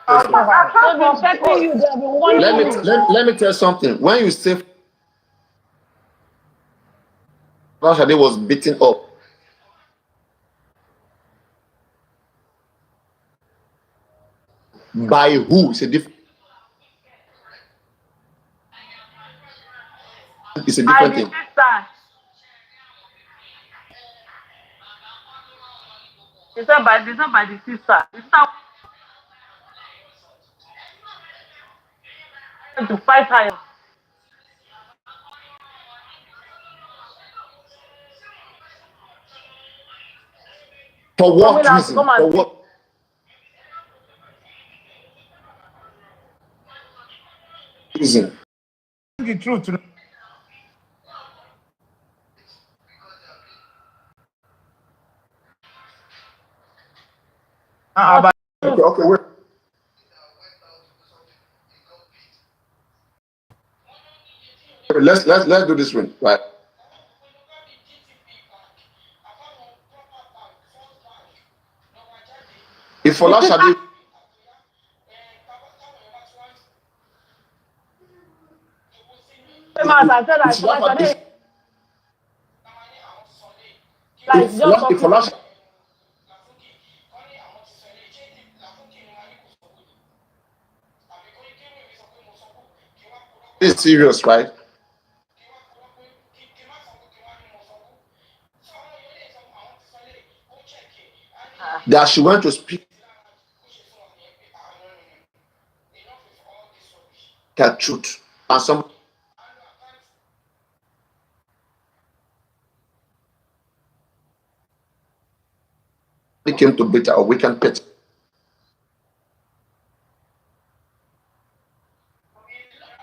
I've been checking you. They've been warning you. Let me tell you something. When you say Rashade was beaten up, by who? It's a different. It's a different thing. It's not by the sister. It's not to fight her. For what reason? For what reason? The truth. Okay, wait. Let's do this one, right? If Folashade is serious, right? That she went to speak her truth, and somebody came to beat her or weaken pet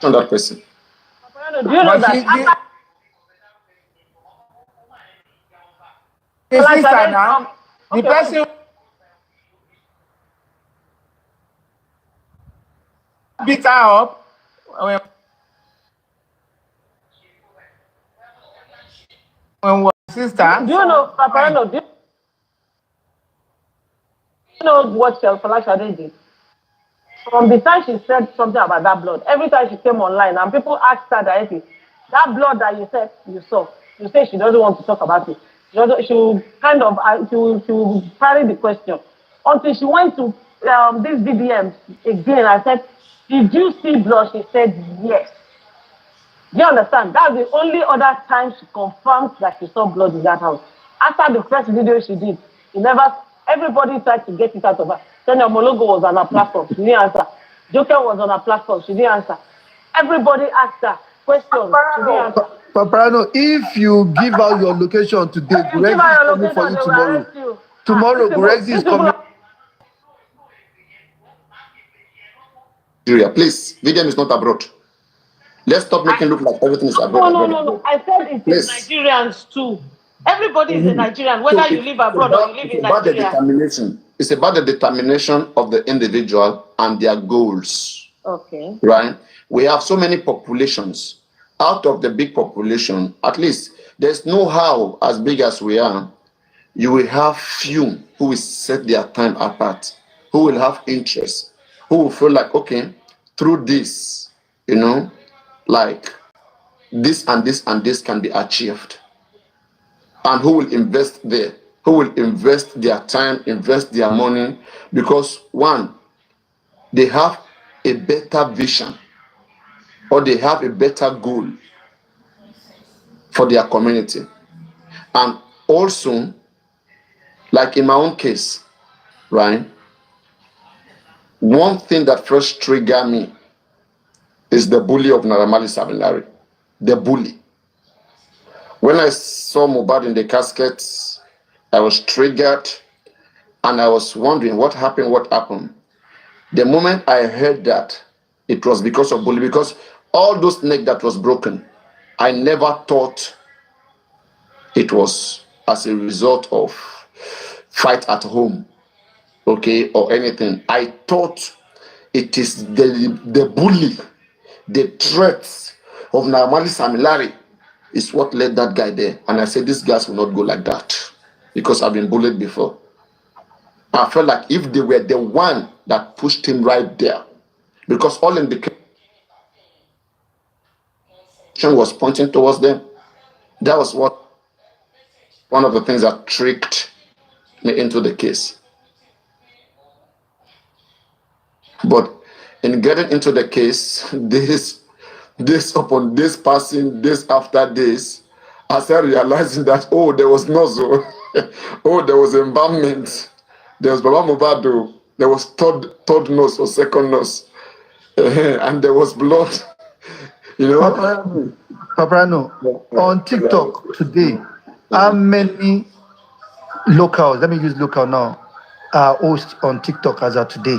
on that person. Do you know that? The sister now, the person beat her up. When was sister? Do you know, Paparino? Do you know what Folashade did? From the time she said something about that blood, every time she came online and people asked her directly, that blood that you said you saw, you say she doesn't want to talk about it. She will kind of she will parry the question until she went to this VDM again. I said, "Did you see blood?" She said, "Yes." Do you understand? That's the only other time she confirmed that she saw blood in that house. After the first video she did, everybody tried to get it out of her. Then Omologo was on her platform, she didn't answer. Joker was on her platform, she didn't answer. Everybody asked her questions, she didn't answer. Paparino, if you give out your location today, You Gurexi give out your is coming for location, you they will tomorrow. arrest you. Tomorrow, Gurexi is coming. Nigeria, please. VDM is not abroad. Let's stop making look like everything is abroad. No. I said it is Nigerians too. Everybody is a Nigerian, whether you live abroad or you live in Nigeria. It's about the determination of the individual and their goals. Okay. Right? We have so many populations. Out of the big population, at least there's no how, as big as we are, you will have few who will set their time apart, who will have interest, who will feel like, okay, through this, like this and this and this can be achieved. And who will invest there, who will invest their time, invest their money, because one, they have a better vision or they have a better goal for their community. And also, like in my own case, right, one thing that first triggered me is the bully of Naramali Sabilari. The bully. When I saw Mohbad in the casket, I was triggered and I was wondering what happened. The moment I heard that, it was because of bully, because all those neck that was broken, I never thought it was as a result of fight at home, okay, or anything. I thought it is the bully, the threats of Naramali Samilari is what led that guy there. And I said, these guys will not go like that because I've been bullied before. I felt like if they were the one that pushed him right there, because all indication was pointing towards them. That was one of the things that tricked me into the case. But in getting into the case, this upon this passing, this after this, I started realizing that, oh, there was nozzle, oh, there was embalmment, there was Baba Mohbad, there was third nose or second nose, and there was blood. Paparino, on TikTok today, how many locals, let me use local now, are hosts on TikTok as of today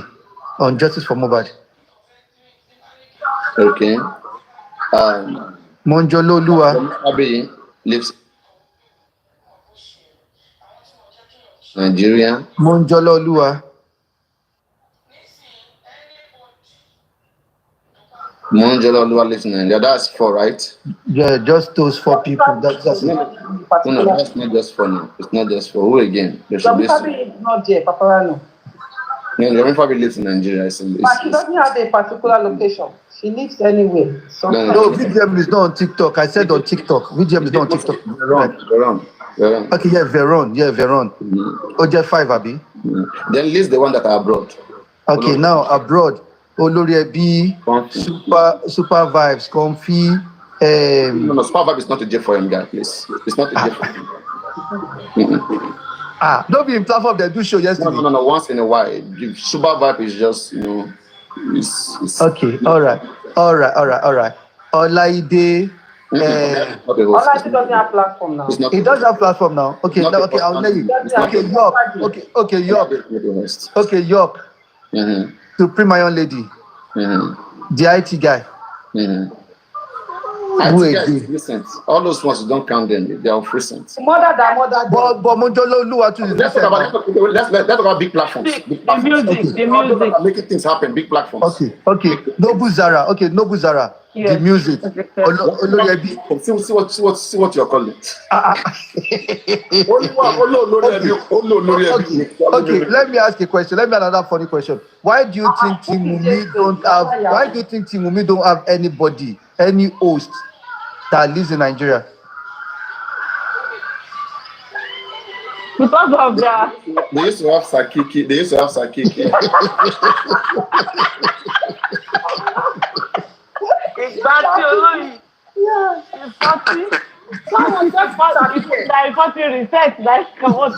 on Justice for Mohbad? Okay. Monjolo Lua. Abi lives Nigeria. Monjolo Lua. Monjolo Lua lives in Nigeria. That's 4, right? Yeah, just those 4 people. That's it. No, that's not just 4 now. It's not just 4. Who again? There should be Fabi is not there, Paparino. No, Fabi lives in Nigeria. But she doesn't have a particular location. She lives anywhere. No, VGM is not on TikTok. I said on TikTok. VGM is not on TikTok. Veron. Okay, yeah, Veron. OJ 5, Abi. Then list the one that are abroad. Okay, now abroad. Olori Ebi, Super Vibes, Comfy. No, Super Vibe is not a J4M guy, please. It's not a J4M. Don't be in platform they do show yesterday. No. Once in a while. Super Vibe is just, it's okay, all right. Olaide. Olaide doesn't have platform now. It does have platform now. Okay, I'll tell you. Okay, York. Okay, York. Supreme Iron Lady. The IT guy. IT is recent. All those ones, don't count them. They are recent. Mother. But Monjolo Lua too is recent. Let's talk about big platforms. The music. Making things happen. Big platforms. Okay. Nobu Zara. Yes. The music. See what you're calling. Okay. Let me ask a question. Let me another funny question. Why do you think Team Wunmi don't have anybody, any host that lives in Nigeria? Because of that. They used to have Sakiki. Exactly. Yeah. Exactly. Someone just found that people research like what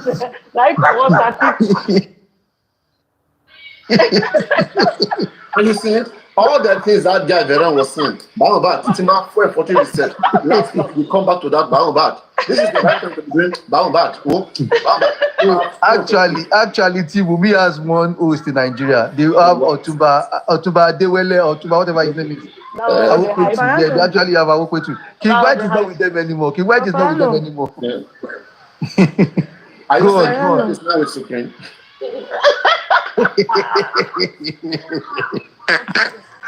And you see, all the things that guy Veron was saying, Baobat, Titima, 40 research. Last week we come back to that Baobat. This is the right time to be doing Baobat. Actually, Tibumi has one host in Nigeria. They have Otumba, Dewele, Otumba, whatever his name is. They actually have Awokwetu. King White is not with them anymore. King White is not with them anymore. Yeah. Are you saying it's not with Supreme?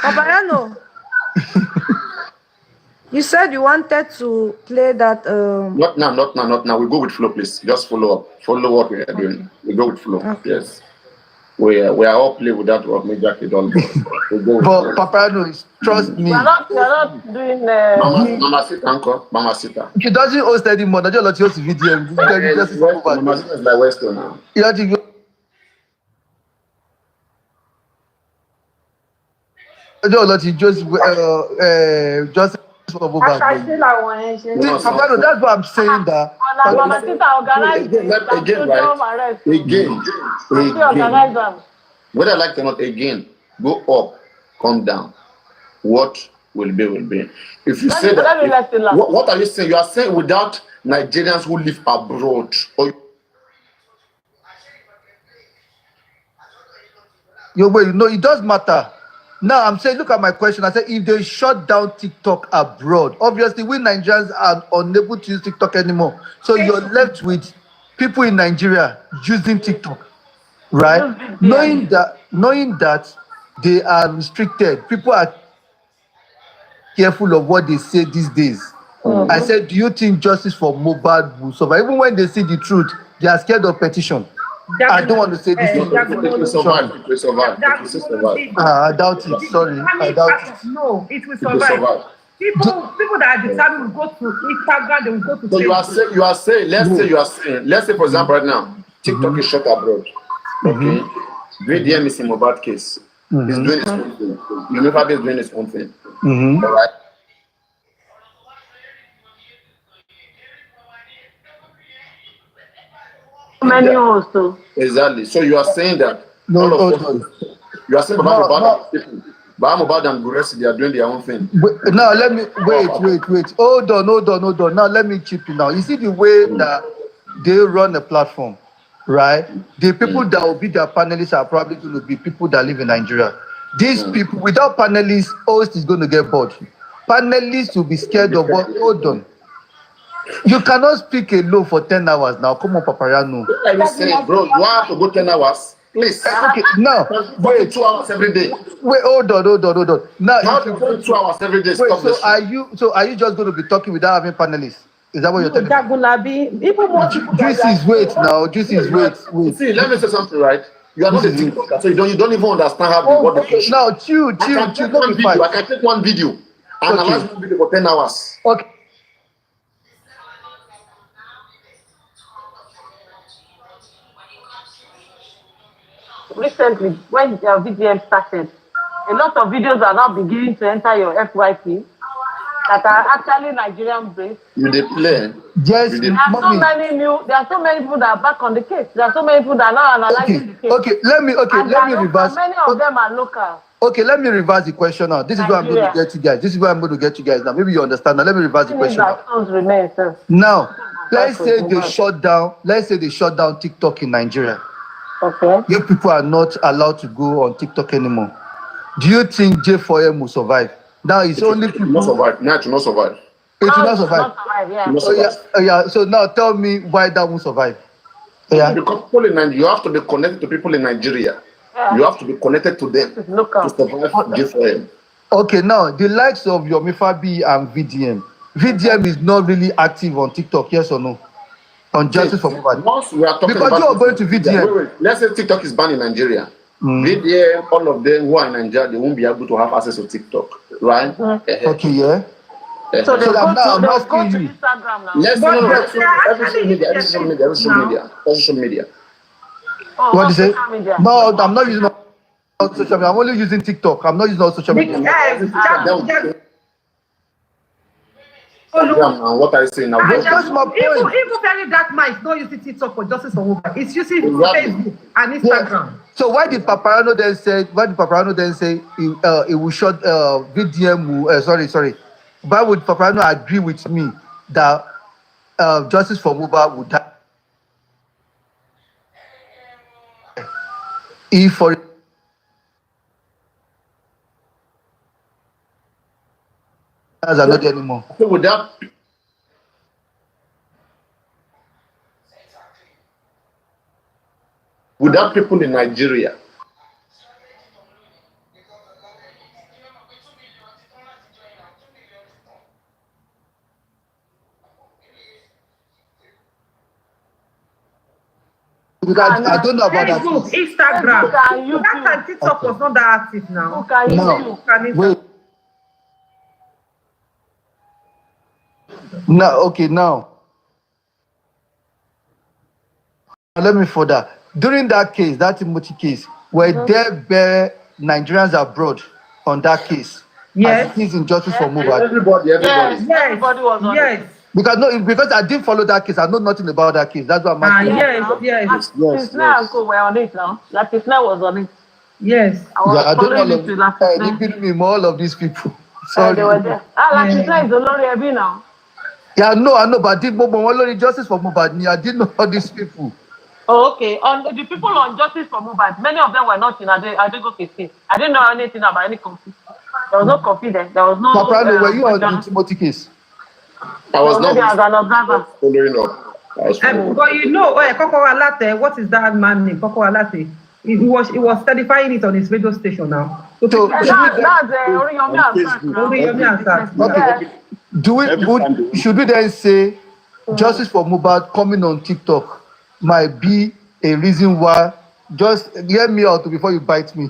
Paparino, you said you wanted to play that. Not now. We go with flow, please. Just follow up. Follow what we are doing. We go with flow. Okay. Yes. We are all play with that work. Major kid all. But Paparino, trust me. You're not doing. Mama Sita, uncle. Mama Sita. She doesn't host anymore. That's just host video. Mama Sita is like Western now. You have to go. Just for Boba. That's what I'm saying. That again. Whether I like or not, again, go up, come down. What will be. If you say that, what are you saying? You are saying without Nigerians who live abroad, or no, it does matter. Now I'm saying, look at my question. I said, if they shut down TikTok abroad, obviously we Nigerians are unable to use TikTok anymore. So you're left with people in Nigeria using TikTok, right? Knowing that they are restricted, people are careful of what they say these days. I said, do you think justice for Mohbad will survive? Even when they see the truth, they are scared of petition. I don't want to say this. It will survive. I doubt it. Sorry, I doubt it. No, it will survive. People that are determined will go to Instagram, they will go to. So you are saying. Let's say for example right now, TikTok is shut abroad. Okay, VDM is in Mohbad case. He's doing his own thing. Yomifabi is doing his own thing. All right. Many also. Exactly. So you are saying that No. you are saying about people. Mohbad and Guresi, they are doing their own thing. Now let me wait. Hold on. Now let me chip in now. You see the way that they run a platform, right? The people that will be their panelists are probably going to be people that live in Nigeria. These people, without panelists, host is going to get bored. Panelists will be scared of what. Hold on. You cannot speak alone for 10 hours now. Come on, Paparino. What are you saying, bro? You have to go 10 hours. Please. Okay, now wait 2 hours every day. Wait, hold on. Now you have to go 2 hours every day. Wait, so are you just going to be talking without having panelists? Is that what you're telling me? This is wait. See, let me say something, right? You are not a TikToker, so you don't even understand how what the question. Now, chill. I can take one video and analyze one video for 10 hours. Okay. Recently, when your VDM started, a lot of videos are now beginning to enter your FYP that are actually Nigerian based. You dey play. Yes, there are so many people that are back on the case. There are so many people that are now analyzing the case. Let me reverse. Many of them are local. Okay, let me reverse the question now. This is where I'm going to get you guys. Now. Maybe you understand. Now let me reverse the question. Now, let's say they shut down TikTok in Nigeria. Okay. You people are not allowed to go on TikTok anymore. Do you think J4M will survive? Now it's only people. Not survive. Now it will not survive. It will not survive. Yeah. So now tell me why that won't survive. Yeah. Because people in Nigeria, you have to be connected to people in Nigeria. Yeah. You have to be connected to them to survive J4M. Okay, now the likes of Yomifabi and VDM. VDM is not really active on TikTok, yes or no? On justice for Mohbad. Once we are talking because you are going to VDM. Wait. Let's say TikTok is banned in Nigeria. VDM, all of them who are in Nigeria, they won't be able to have access to TikTok, right? Okay, yeah. So I'm not go to you. Instagram now. Yes, every social media. Oh, what do you say? Media. No, I'm not using all social media. I'm only using TikTok. I'm not using all social media. What are you saying now? That's my point. Even very dark minds don't use TikTok for justice for women. It's using Facebook and Instagram. So why did Paparino then say? Why did Paparino then say he will shut VDM? Sorry. Why would Paparino agree with me that justice for Mohbad would die if for are not there anymore? So without people in Nigeria because I don't know about that. Facebook, Instagram. That time TikTok was not that active now. Now let me further. During that case, that Timothy case, were there Nigerians abroad on that case? Yes. As it is in justice for Mohbad. Everybody. Yes. Everybody was on it. Because I didn't follow that case. I know nothing about that case. That's what I'm asking. Yes. Pisna were on it now. Like Pisna was on it. Yes. I don't know all of these people. Sorry. They were there. Like Pisna is the Lord Ebi now. Yeah, I know, but I didn't know justice for Mohbad. I didn't know all these people. Oh, okay. On the people on justice for Mohbad, many of them were not in Adegoke case. I didn't know anything about any conflict. There was no conflict. There was no. Paparino, were you on the Timothy case? I was not as an observer. following up. But you know, Koko Alate, what is that man name? Koko Alate. He was certifying it on his radio station now. So that's Oriyomi Ansat. Should we then say justice for Mohbad coming on TikTok might be a reason why? Just hear me out before you bite me.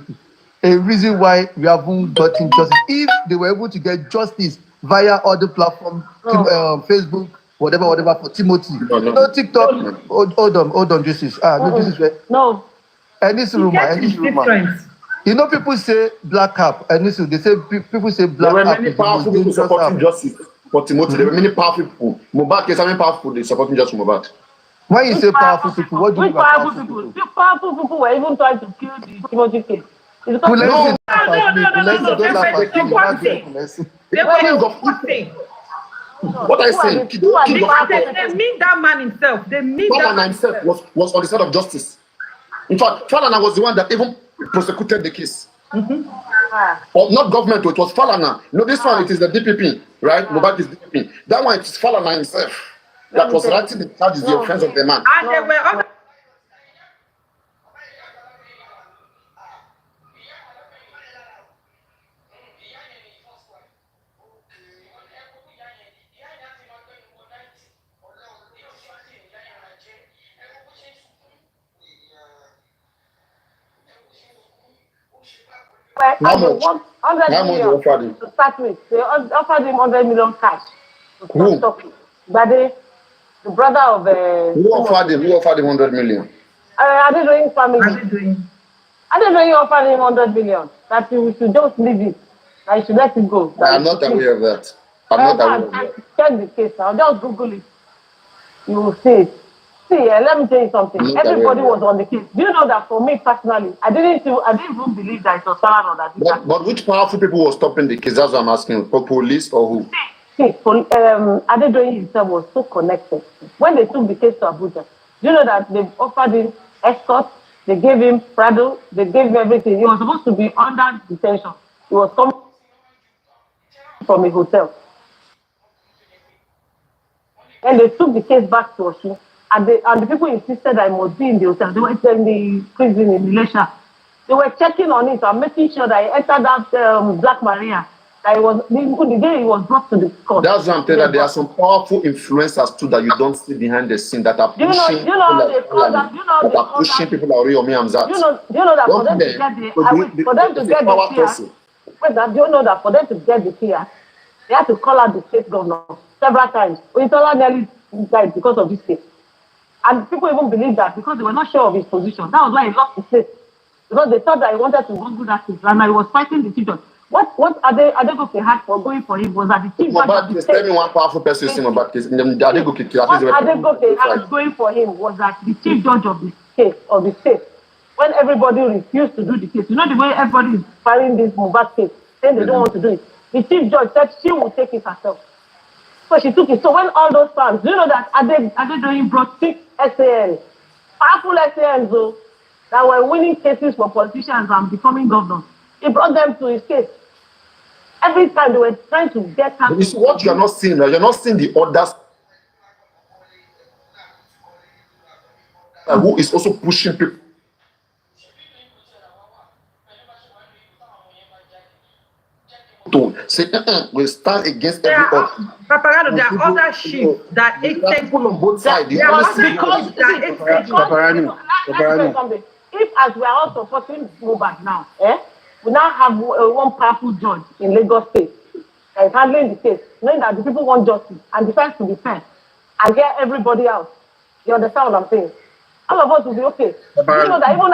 A reason why we haven't gotten justice. If they were able to get justice via other platforms, Facebook, whatever for Timothy. No TikTok. Hold on, justice. No justice. No. Any rumor. You know, people say black cap, and they say people say black cap. There were many powerful people supporting justice for Timothy. There were many powerful people. Mohbad case, how many powerful people supporting justice for Mohbad? When you say powerful people, what do you mean by powerful people? Powerful people were even trying to kill the Timothy case. No. What I say, they mean that man himself. They mean that man himself was on the side of justice. In fact, Falana was the one that even prosecuted the case. Or not government, it was Falana. No, this one, it is the DPP, right? Mohbad is DPP. That one, it is Falana himself that was writing the charges, the offense of the man. And there were other. How much? 100 million offered him? to start with. They offered him 100 million cash. Who? But the brother of who offered him? Who offered him 100 million? Adedoyin family. Adedoyin offered him 100 million. That we should just leave it. That he should let it go. I am not aware of that. I'm not aware of that. Check the case. I'll just Google it. You will see it. See, let me tell you something. Everybody was on the case. Do you know that for me personally, I didn't even believe that it was Falana that did that. But which powerful people were stopping the case? That's what I'm asking. Police or who? See, Adedoyin himself was so connected. When they took the case to Abuja, do you know that they offered him escort, they gave him Prado, they gave him everything. He was supposed to be under detention. He was coming from a hotel. And they took the case back to Osun. And the people insisted I must be in the hotel. They were in the prison in Malaysia. They were checking on it and making sure that I entered that Black Maria. That the day he was brought to the court. That's what I'm telling you. There are some powerful influencers too that you don't see behind the scene that are pushing people like Oriyomi Ansat. Do you know that for them to get the PR, do you know that for them to get the PR, they had to call out the state governor several times. Oyintola nearly died because of this case. And people even believe that because they were not sure of his position. That was why he lost the case. Because they thought that he wanted to go do that case. And he was fighting the chief judge. What Adegoke had for going for him was that the chief judge of the state... Tell me one powerful person in Mohbad case. What Adegoke had going for him was that the chief judge of the case, of the state, when everybody refused to do the case. You know the way everybody is filing this Mohbad case, saying they don't want to do it. The chief judge said she will take it herself. So she took it. So when all those farms, do you know that Adedoyin brought 6 SANs, powerful SANs though, that were winning cases for politicians and becoming governors. He brought them to his case. Every time they were trying to get her. You see what you are not seeing now. You're not seeing the others who is also pushing people to say, we stand against every other. Paparano, there are other sheep that ate people on both sides. Because if as we are all supporting Mohbad now, we now have one powerful judge in Lagos State that is handling the case, knowing that the people want justice and defense to be fair, and hear everybody else. You understand what I'm saying? All of us will be okay. You know that even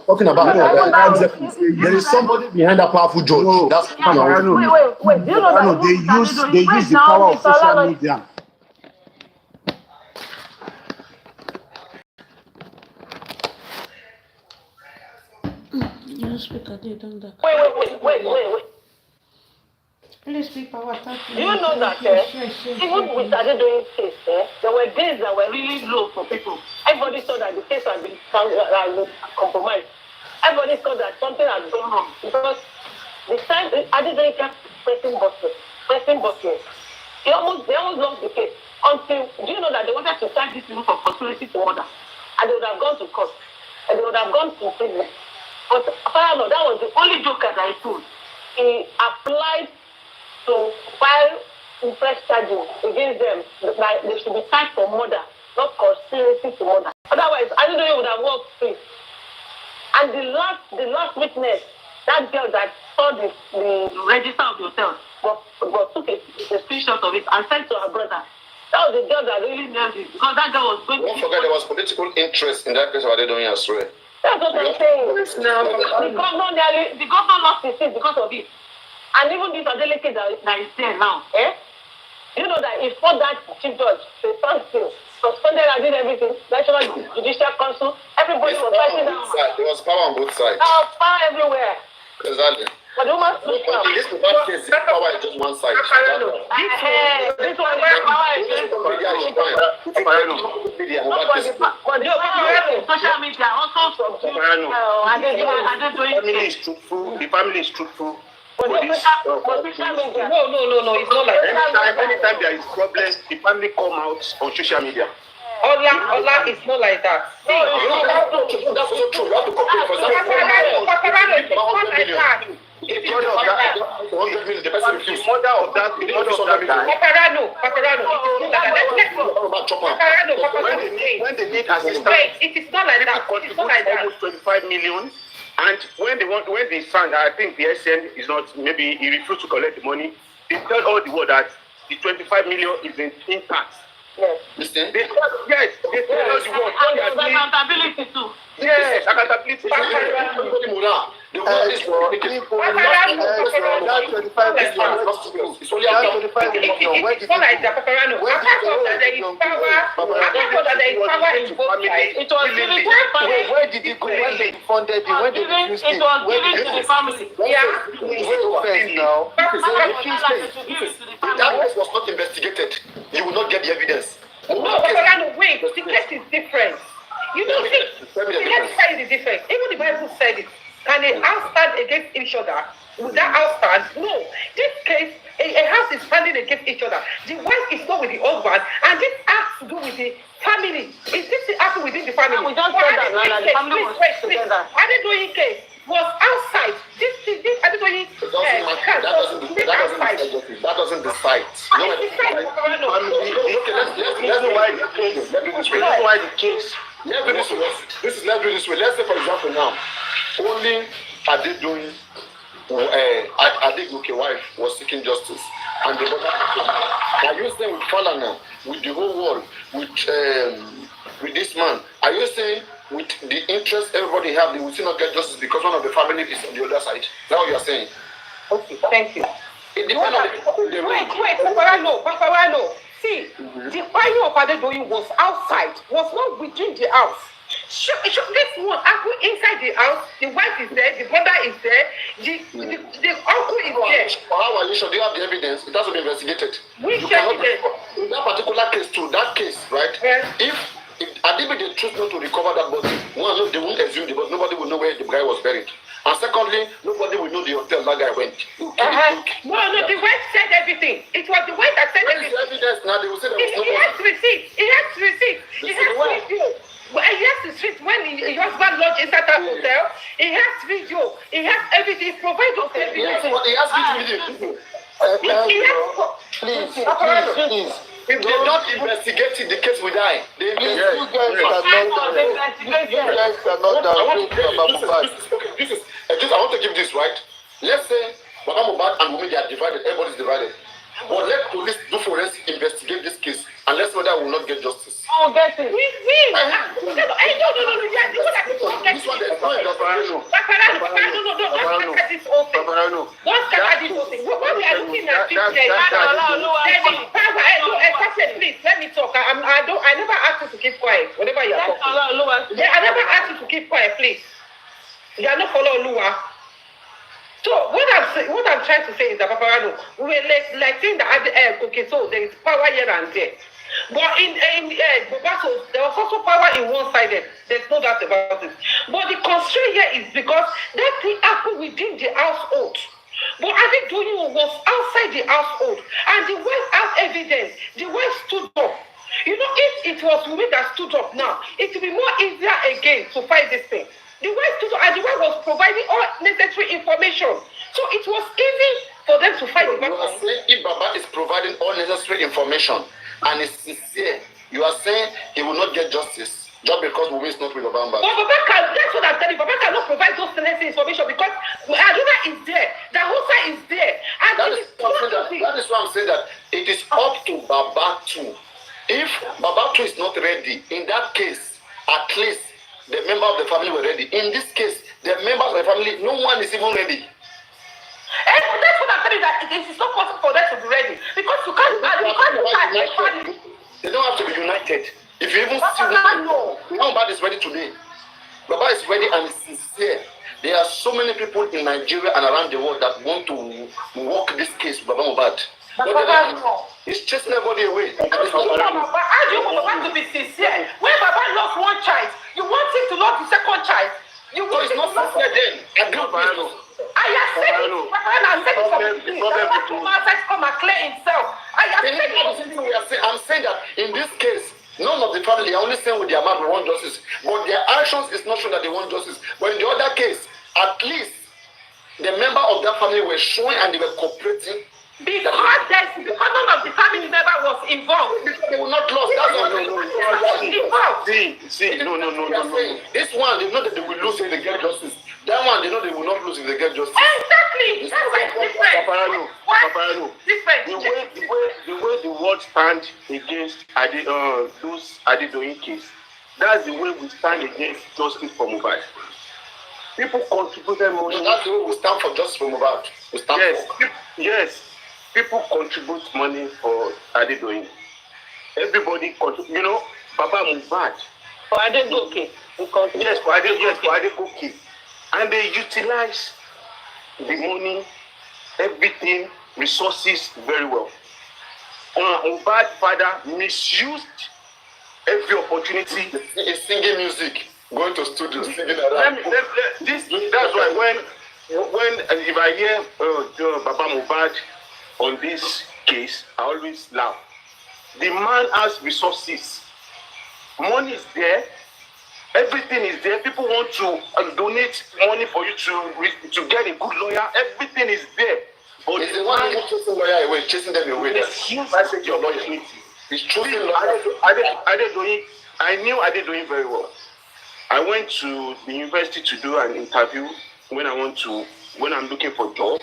talking about there is somebody behind that powerful judge. No. That's wait. Do you know that they use the power of social media. Wait. Please speak power. Do you know that even with Adedoyin case, there were days that were really low for people. Everybody saw that the case had been compromised. Everybody saw that something had gone wrong because the time Adedoyin kept pressing buttons. They almost lost the case until, do you know that they wanted to charge these people for conspiracy to murder, and they would have gone to court and they would have gone to prison. But apparently, that was the only joker that he pulled. He applied to file fresh charges against them. Like they should be charged for murder, not conspiracy to murder. Otherwise, I don't know, you would have walked free. And the last witness, that girl that saw the register of the hotel, but took a screenshot of it and sent to her brother. That was the girl that really nailed it, because that girl was going. Don't forget there was political interest in that case of Adedoyin as well. That's what I'm saying. The governor lost his seat because of it. And even this Adeleke that is there now, you know that if for that chief judge, they suspended and did everything, National Judicial Council, everybody was fighting down. There was power on both sides. Power everywhere. Exactly. But the woman stood up. This power is just one side. This one is power against social media also from Family is truthful. The family is truthful. No, it's not like that. Anytime there is problems, the family come out on social media. Ola is not like that. That's also true. You have to compare. For example, the person refused. The mother of that when they need assistance, it is not like that. It is not like that. Almost 25 million. And when they found, I think the SN is not, maybe he refused to collect the money, they tell all the world that the 25 million is in tax. Yes. Listen. They tell all the world. Accountability too. Yes, accountability. Where did it go? When they funded it? When they refused it? Where did it family? That case was not investigated. You will not get the evidence. No, wait. The case is different. You know, let's say the difference. Even the Bible said it. Can a house stand against each other? Would that house stand? No. This case, a house is standing against each other. The wife is not with the husband, and this has to do with the family. Is this happening within the family? We just said that, the family was together. Adedoyin case was outside. This Adedoyin that doesn't decide. Let's do this way. Let's say, for example, now, only Adedoyin, Adegoke wife was seeking justice, and the brother. Are you saying with Falana, with the whole world, with this man? Are you saying with the interest everybody have, they will still not get justice because one of the family is on the other side? Is that what you are saying? Okay, thank you. It depends on the Paparino. See, the fire of Adedoyin was outside, was not within the house. This one happen inside the house. The wife is there, the brother is there, the uncle is there. How are you sure? Do you have the evidence? It has to be investigated. Which evidence? In that particular case too, that case, right? Yes. If Adibi they choose not to recover that body, one, they won't assume the body, nobody will know where the guy was buried. And secondly, nobody will know the hotel that guy went. No, the wife said everything. It was the wife that said everything. Where is the evidence now? They will say there was no He has receipts. He has receipts. He has video. But he has receipts when his husband lodged inside that hotel. He has video. He has everything. He provides us everything. He has video. Please. If they don't investigate it, the case will die. You guys cannot I want to give this, right? Let's say Baba Mohbad and Wunmi, they are divided. Everybody's divided. But let police do forensic investigate this case, and let's whether we will not get justice. Oh, get it. We will. No. This one is Paparino. Don't scatter this whole thing. Don't scatter this whole thing. What we are looking at this please, let me talk. I never asked you to keep quiet. Whatever you are talking. I never asked you to keep quiet, please. You are not following Lua. So what I'm trying to say is that Paparino, we're like saying that okay, so there is power here and there. But in Bobato, there was also power in one side. There's no doubt about it. But the constraint here is because that thing happened within the household. But Adedoyin was outside the household, and the wife has evidence. The wife stood up. You know, if it was Wunmi that stood up now, it would be more easier again to fight this thing. The wife stood up, and the wife was providing all necessary information. So it was easy for them to fight the battle. If Baba is providing all necessary information and is sincere, you are saying he will not get justice just because Wunmi is not with Baba. But that's what I'm telling you. Baba cannot provide those necessary information because Aduna is there, the Hausa is there, and that is why I'm saying that it is up to Baba too. If Baba too is not ready, in that case, at least the member of the family were ready. In this case, the members of the family, no one is even ready. And that's what I'm telling you, that it is not possible for them to be ready. Because you can't they don't have to be united. If you even see Baba is ready today. Baba is ready and is sincere. There are so many people in Nigeria and around the world that want to work this case with Baba Mohbad. He's chasing everybody away. How do you want Baba to be sincere? When Baba lost one child, you want him to lose the second child. You want it's not sincere then. I have said it. I said it from the beginning. Baba come outside to come and clear himself. I'm saying that in this case, none of the family are only saying with their mouth we want justice, but their actions is not sure that they want justice. But in the other case, at least the member of that family were showing and they were cooperating. Because none of the family member was involved. They will not lose. That's all. No. This one, they know that they will lose if they get justice. That one, they know they will not lose if they get justice. Exactly. That's why it's different. Paparino. Different. The way the world stand against those Adedoyin case, that's the way we stand against justice for Mohbad. People contributed money. So that's the way we stand for justice for Mohbad. Yes. People contribute money for Adedoyin. Everybody contribute. You know, Baba Mohbad. For Adegoke. Yes, for Adegoke. And they utilize the money, everything, resources very well. Mohbad father misused every opportunity. He's singing music, going to studio, singing around. That's why when if I hear Baba Mohbad on this case, I always laugh. The man has resources. Money is there. Everything is there. People want to donate money for you to get a good lawyer. Everything is there. But it's the one who chasing lawyer away, chasing them away. That's your lawyer. He's choosing lawyer. I knew Adedoyin very well. I went to the university to do an interview when I'm looking for a job.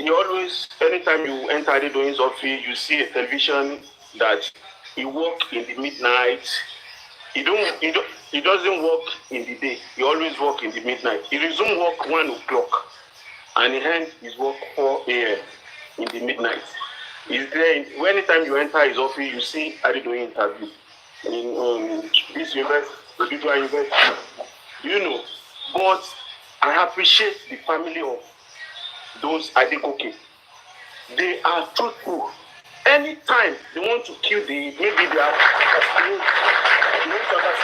You always, anytime you enter Adedoyin's office, you see a television that he works in the midnight. He doesn't work in the day. He always work in the midnight. He resume work 1 o'clock, and he ends his work 4 a.m. in the midnight. He's there. Anytime you enter his office, you see Adedoyin interview in this university. Odudua University. You know, but I appreciate the family of those Adekoke. They are truthful. Anytime they want to kill maybe they are assassinate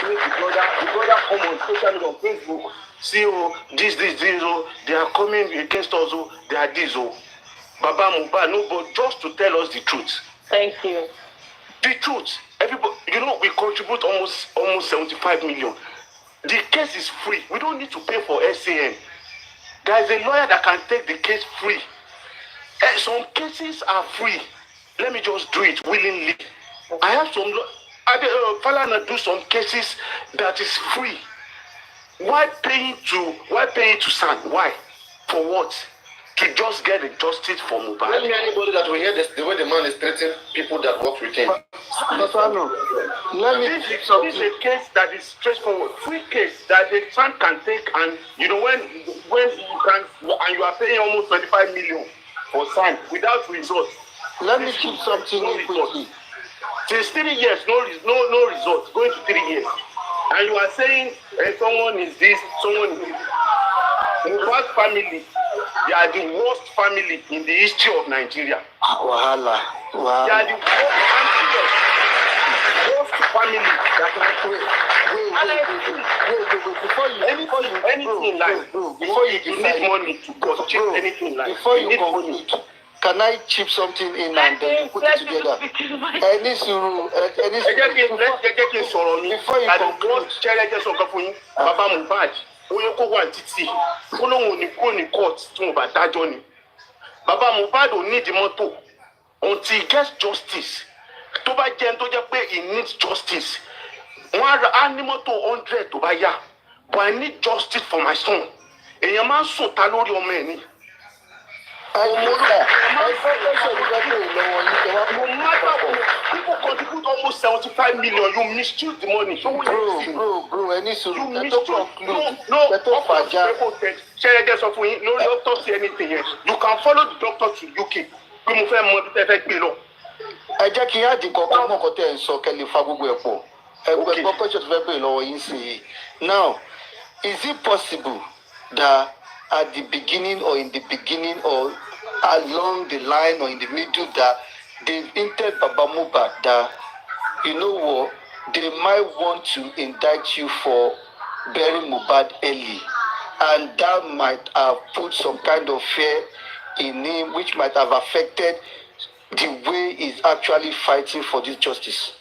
the brother come on social media on Facebook, see this, they are coming against us, they are this, Baba Mohbad, no, but just to tell us the truth. Thank you. The truth. Everybody, we contribute almost 75 million. The case is free. We don't need to pay for SAN. There is a lawyer that can take the case free. Some cases are free. Let me just do it willingly. I have some. Falana do some cases that is free. Why paying to SAN? Why? For what? To just get the justice for Mohbad. Tell me anybody that will hear this, the way the man is treating people that work with him. This is a case that is straightforward, free case that the SAN can take, and when you can, and you are paying almost 25 million for SAN without result. Let me keep something quickly. Since 3 years, no result, going to 3 years. And you are saying someone is this, someone is this. Mohbad family, they are the worst family in the history of Nigeria. Wahala. Wow. They are the worst family that can pray. Before you need money to purchase anything in life. Before you conclude, can I chip something in and then put it together? Before you conclude, Baba Mohbad, Baba Mohbad will need the motto until he gets justice. Tó bá jẹ́ tó jẹ́ pé he needs justice. I need motto 100 tó bá yá, but I need justice for my son. Èèyàn máa ń sùn ta lórí ọmọ ẹ̀ ni. No matter what, people contribute almost 75 million. You misuse the money. Bro, I need to conclude. No, doctor say anything here. You can follow the doctor to UK. Ẹ jẹ́ kí á di kankan mọ́ nǹkan tẹ́ ẹ̀ ń sọ kẹ́lẹ́ fa gbogbo ẹ̀ pọ̀. Ẹgbẹ́ pọ́pẹ́ ṣètò fẹ́ bèèrè lọ́wọ́ yín sí i. Now, is it possible that at the beginning or in the beginning or along the line or in the middle that they've hinted Baba Mohbad that, you know what, they might want to indict you for burying Mohbad early, and that might have put some kind of fear in him, which might have affected the way he's actually fighting for this justice.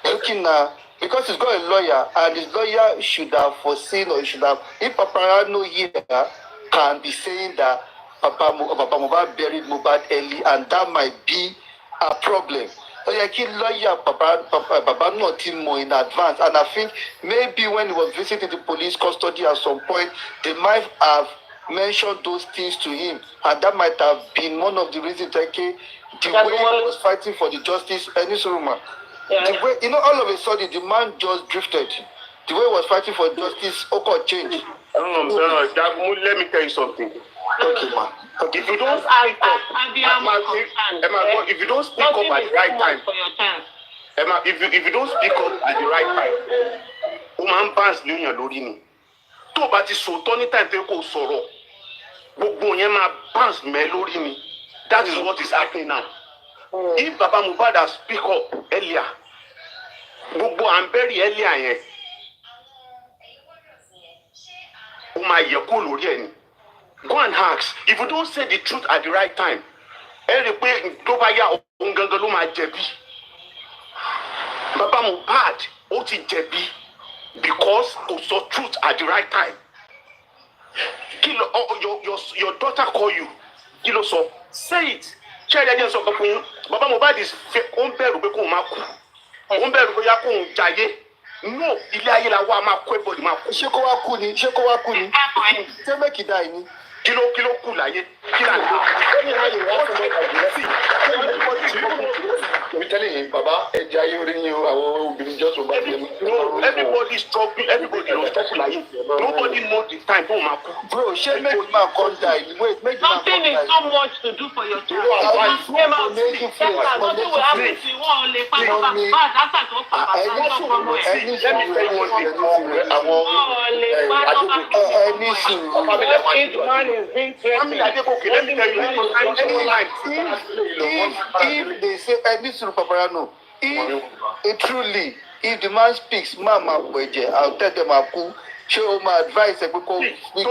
Looking now, because he's got a lawyer, and his lawyer should have foreseen, or he should have, if PAPARINO here can be saying that Baba Mohbad buried Mohbad early, and that might be a problem. Like lawyer Baba not him more in advance, and I think maybe when he was visiting the police custody at some point, they might have mentioned those things to him, and that might have been one of the reasons the way he was fighting for the justice. Any woman, the way all of a sudden the man just drifted. The way he was fighting for justice, changed. Let me tell you something. Okay, man. Okay. If you don't speak up, if you don't speak up at the right time, if you don't speak up at the right time, woman bans lóyún lórí ni. Tó bá ti sọ̀tọ̀ ní time tó kò sọ̀rọ̀, gbogbo yẹn máa bans mẹ́ lórí ni. That is what is happening now. If Baba Mohbad has speak up earlier, gbogbo and bury earlier yẹn, ó máa yẹ kó lórí ẹ̀ ni. Go and ask. If you don't say the truth at the right time, Baba Mohbad, because also truth at the right time. Your daughter call you. So say it. Baba Mohbad is no, ilé ayé la wá máa kó everybody máa kú. Ṣé kó wá kú ni? Ṣé make it die ni? Kilo kú láyé. Kí là ń lò? We telling him, Baba, just about no, everybody struggling, everybody don't struggle like it. Nobody knows the time. Bro, she make the man come die. Wait, make the man come Nothing is die. so much to do for your child. Nothing will happen to you. Any Man is being threatened. Let me tell you, if they say any Paparano, if the man speaks, Mama I'll tell them I'll cool. Show my advice and go speak if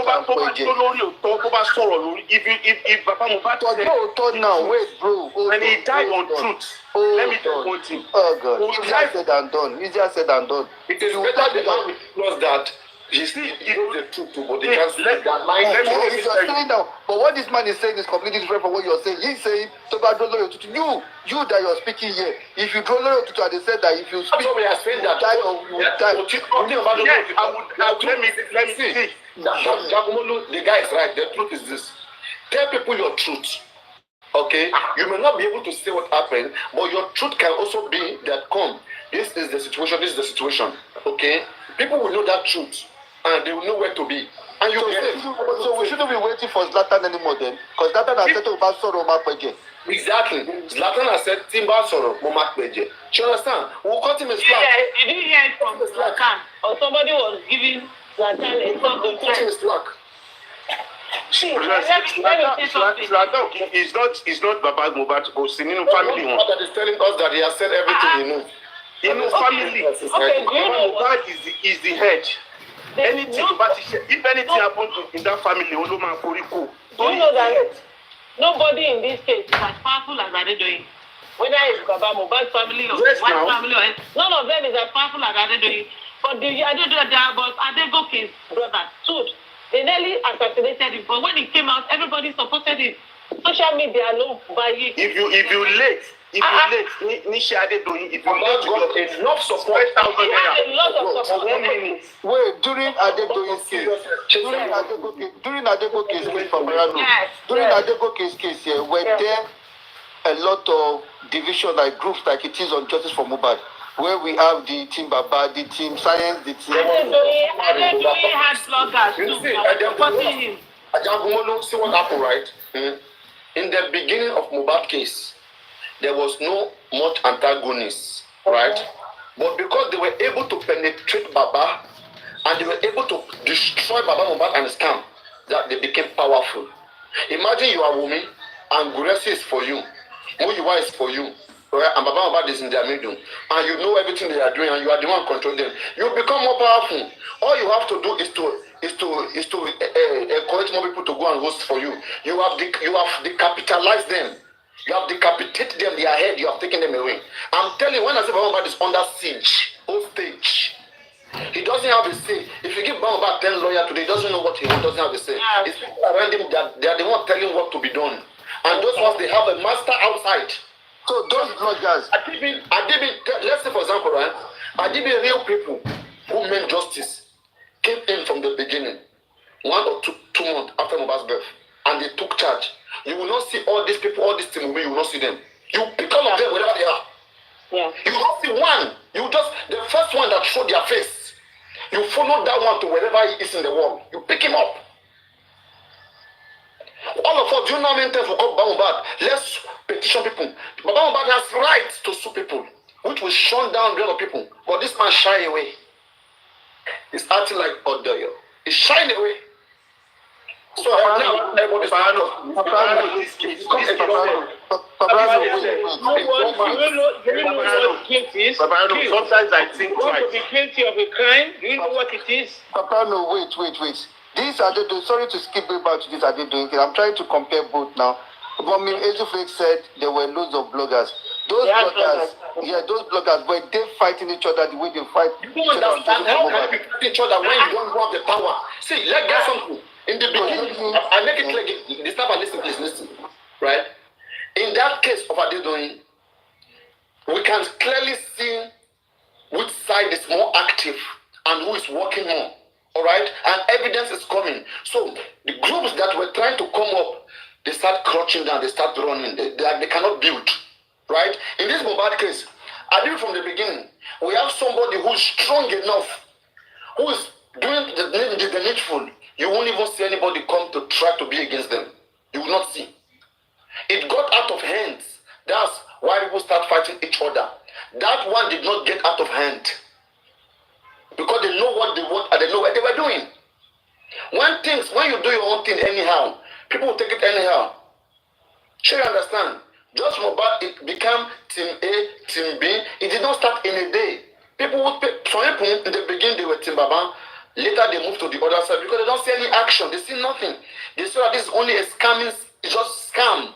Papa Mohbad now, wait, bro. and he died on truth. Let me tell you one thing. Oh God, easier said than done. Easier said than done. It is better the man knows that he's the truth, but they can't speak that line. If you're saying now, but what this man is saying is completely different from what you're saying. He's saying, you that you're speaking here. If you draw loyalty to, they said that if you speak, we are saying that die or you die. Let me see. Jagumolu, the guy is right. The truth is this: tell people your truth. Okay, you may not be able to say what happened, but your truth can also be that this is the situation, this is the situation. Okay, people will know that truth and they will know where to be. And so we shouldn't be waiting for Zlatan anymore then, because Zlatan has said about Soro Makweje. Exactly. Zlatan has said Timba Soro Makweje. Do you understand? We'll cut him a slack. Yeah, did you hear it from Zlatan? Or somebody was giving Zlatan a sort of cut him a slack. It's not Baba Mohbad Osininu family. That is telling us that he has said everything he knows. He knows family. Okay, do you know Mohbad is the head. If anything happens in that family, do you know that nobody in this case is as powerful as Adedoyin? Whether it's Baba Mohbad's family or his wife's family, or none of them is as powerful as Adedoyin. But Adegoke's brother stood. They nearly assassinated him, but when he came out, everybody supported him. Social media alone by you. If you late, Nishi Adedoyin, if you late, got enough support. He had a lot of support. Wait, during Adedoyin's case, during Adegoke's case, during Adegoke's case here, were there a lot of division like groups like it is on Justice for Mohbad, where we have the team Baba, the team Science, the team. Adedoyin had bloggers too. Supporting him. See what happened, right? In the beginning of Mohbad case, there was no much antagonists, right? But because they were able to penetrate Baba and they were able to destroy Baba Mohbad and his camp, that they became powerful. Imagine you are Wumi and Guresi is for you, Muyiwa is for you, right? And Baba Mohbad is in their middle, and you know everything they are doing, and you are the one controlling them. You become more powerful. All you have to do is to encourage more people to go and host for you. You have decapitalized them. You have decapitated them. Their head. You have taken them away. I'm telling you, when I say Baba Mohbad is under siege, hostage, he doesn't have a say. If you give Baba Mohbad 10 lawyers today, he doesn't know what he wants. Doesn't have a say. It's people around him that they are the one telling what to be done. And those ones, they have a master outside. So those bloggers, let's say for example, right? Adibi real people who meant justice came in from the beginning, 1 or 2 months after Mohbad's birth, and they took charge. You will not see all these people, all these team, you will not see them. You pick all of them wherever they are. Yeah. You will not see one. You just the first one that showed their face. You follow that one to wherever he is in the world. You pick him up. All of us, do you know how many times we call Baba Mohbad? Let's petition people. Baba Mohbad has rights to sue people, which will shut down the other people. But this man shy away. He's acting like Odoyo. He's shying away. So now everybody's sometimes I think to be guilty of a crime. Do you know what it is? Papa, no, wait. This Adedoyin, sorry to skip back to this Adedoyin. I'm trying to compare both now. But I mean, Ezuflake said there were loads of bloggers. Those bloggers, were they fighting each other the way they fight? You don't understand how can you fight each other when you don't have the power? See, let's get something. In the beginning, I make it clear. This time, please listen. Right? In that case of Adedoyin, we can clearly see which side is more active and who is working more. All right? And evidence is coming. So the groups that were trying to come up, they start crouching down, they start running. They cannot build. right? In this Mohbad case, I did from the beginning. We have somebody who's strong enough, who is doing the needful. You won't even see anybody come to try to be against them. You will not see. It got out of hands. That's why people start fighting each other. That one did not get out of hand. Because they know what they want and they know what they were doing. When you do your own thing anyhow, people will take it anyhow. Sure, you understand? Just Mohbad, it became team A, team B. It did not start in a day. Some people in the beginning they were team Baba. Later they moved to the other side because they don't see any action. They see nothing. They saw that this is only a scamming, it's just scam.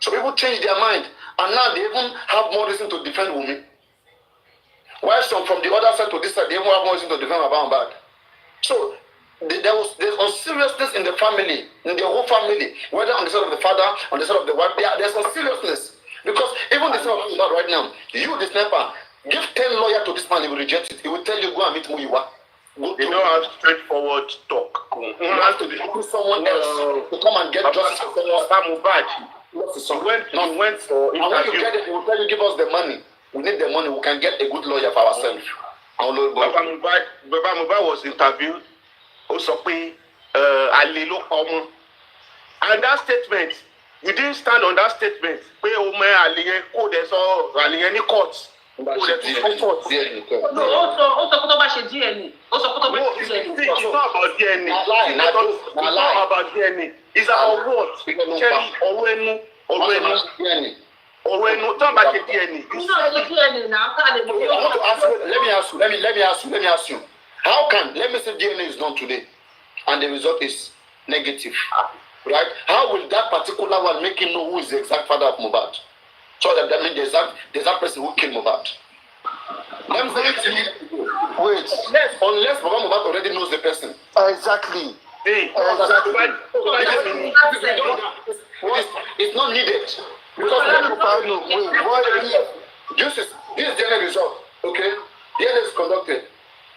So people change their mind. And now they even have more reason to defend women. While some from the other side to this side, they even have more reason to defend Mohbad. So there's unseriousness in the family, in the whole family, whether on the side of the father, on the side of the wife, there's unseriousness. Because even the side of Mohbad right now, you, the sniper, give 10 lawyers to this man, he will reject it. He will tell you, go and meet Muyiwa. They don't have straightforward talk. You have to be someone else to come and get justice for someone. He went for interview. And when you get it, he will tell you, give us the money. We need the money. We can get a good lawyer for ourselves. Baba Mohbad was interviewed. Also, and that statement, we didn't stand on that statement. Court. It's not about DNA. It's about what? Let me ask you. How can, let me say DNA is done today and the result is negative, right? How will that particular one make him know who is the exact father of Mohbad? So that means the exact person who killed Mohbad. Let me say, wait, unless Mohbad already knows the person. Exactly. Exactly. It's not needed. Because this DNA result, okay? DNA is conducted.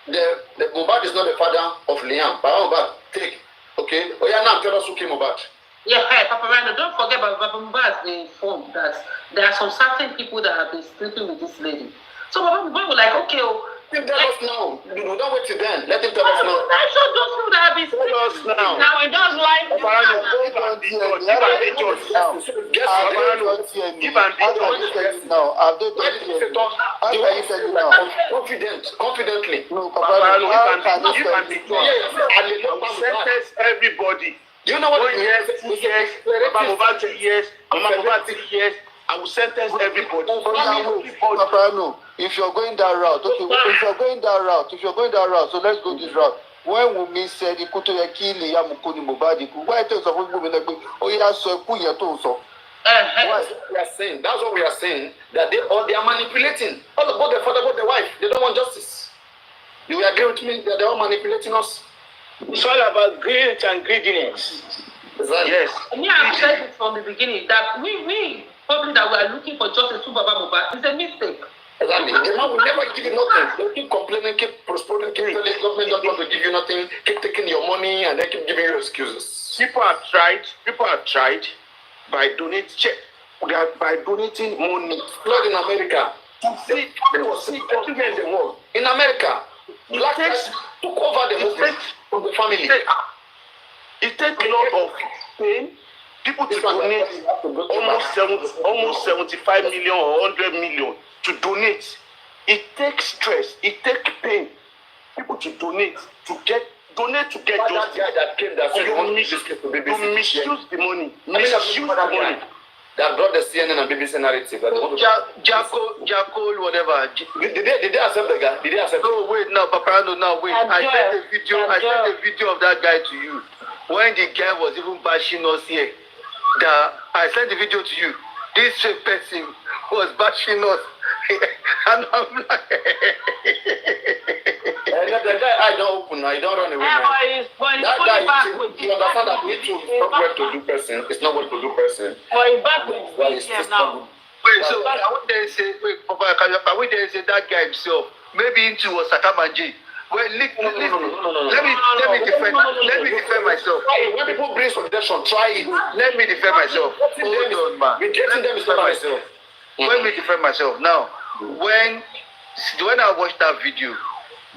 The Mohbad is not the father of Liam. But Mohbad, take, okay? Oh yeah, now tell us who killed Mohbad. Yeah, hey, PAPARINO, don't forget about Baba Mohbad being informed that there are some certain people that have been sleeping with this lady. So Baba Mohbad was like, okay, tell us now. Don't wait till then. Let him tell us now. I showed those people that have been sleeping with now. Now it does like confidently. No, sentence everybody. Do you know what? 1 year, 2 years, Baba Mohbad 3 years, Mama Mohbad 3 years. I will sentence everybody. PAPARINO, if you're going that route, okay, if you're going that route, so let's go this route. When Wunmi said he could kill Mohbad, why tell some women like, oh yeah, so so. We are saying, that's what we are saying, that they are manipulating. Both the father, both the wife, they don't want justice. You agree with me that they're all manipulating us? It's all about greed and greediness. Exactly. Yes. Me, I've said it from the beginning that we probably that we are looking for justice to Baba Mohbad is a mistake. Exactly. The man will never give you nothing. They'll keep complaining, keep prospering, keep telling the government don't want to give you nothing, keep taking your money, and they keep giving you excuses. People have tried by donating money. Flood in America. See everywhere in the world. In America, black guys took over the movement from the family. It takes a lot of pain. People to donate almost 75 million or 100 million to donate. It takes stress. It takes pain. People to donate to get justice. That came that to misuse the money. Misuse the money. That brought the CNN and BBC narrative. Jackal, whatever. Did they accept the guy? Did they accept? No, wait, no, PAPARINO, no, wait. I sent a video of that guy to you. When the guy was even bashing us here, I sent the video to you. This same person was bashing us. And I'm like, the guy, I don't open, I don't run away. That guy, he understands that it's not well to do person. It's not well to do person. Now. Wait, so I would then say, that guy himself, maybe into was Sakamanji. Well, let me defend myself. When people bring suggestion, try it. Let me defend myself. Hold on, man. Rejecting them is not myself. Let me defend myself. Now, when I watched that video,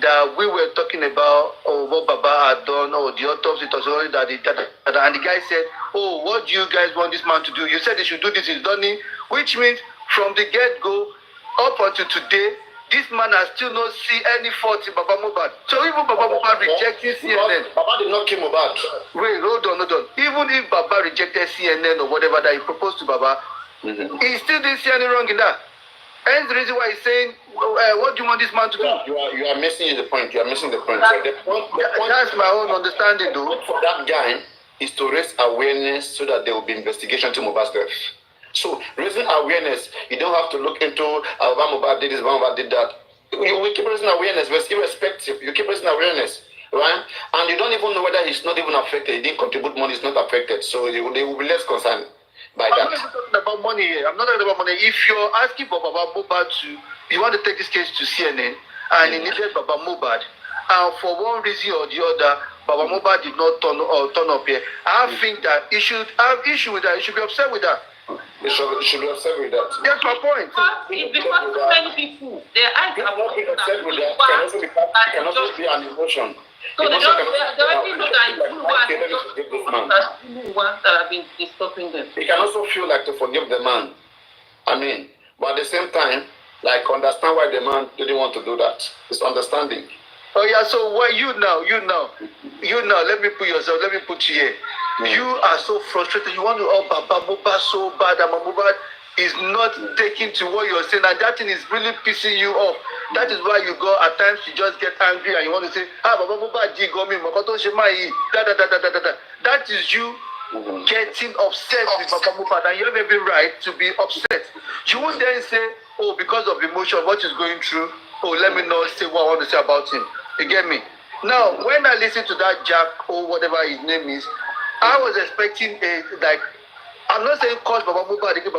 that we were talking about what Baba had done, or the autopsy testimony and the guy said, "Oh, what do you guys want this man to do? You said he should do this, he's done it," which means from the get-go up until today, this man has still not seen any fault in Baba Mohbad. So even Baba Mohbad rejecting CNN. Baba did not kill Mohbad. Wait, hold on. Even if Baba rejected CNN or whatever that he proposed to Baba, he still didn't see any wrong in that. Hence the reason why he's saying, what do you want this man to do? You are missing the point. You are missing the point. That's my own understanding, though. For that guy is to raise awareness so that there will be investigation to Mohbad's death. So raising awareness, you don't have to look into Mohbad did this, Mohbad did that. We keep raising awareness, but irrespective, you keep raising awareness, right? And you don't even know whether he's not even affected. He didn't contribute money, he's not affected. So they will be less concerned by that. I'm not even talking about money here. I'm not talking about money. If you're asking for Baba Mohbad you want to take this case to CNN, and he needed Baba Mohbad, and for one reason or the other, Baba Mohbad did not turn up here, I think that he should have issue with that. He should be upset with that. You should be upset with that. That's my point. Because so many people, they are upset with that. Can also be an emotion. So they already know that who have been disturbing them. They can also feel like to forgive the man. I mean, but at the same time, like understand why the man didn't want to do that. It's understanding. Oh yeah, so why you now, let me put you here. You are so frustrated. You want to Baba Mohbad so bad, and Mohbad is not taking to what you're saying, and that thing is really pissing you off. That is why you go at times you just get angry and you want to say, Baba Mohbad that is you getting upset with Baba Mohbad, and you have every right to be upset. You won't then say, oh, because of emotion, what is going through, oh, let me not say what I want to say about him. You get me? Now, when I listen to that Jack or whatever his name is, I was expecting I'm not saying cause Baba Mohbad, you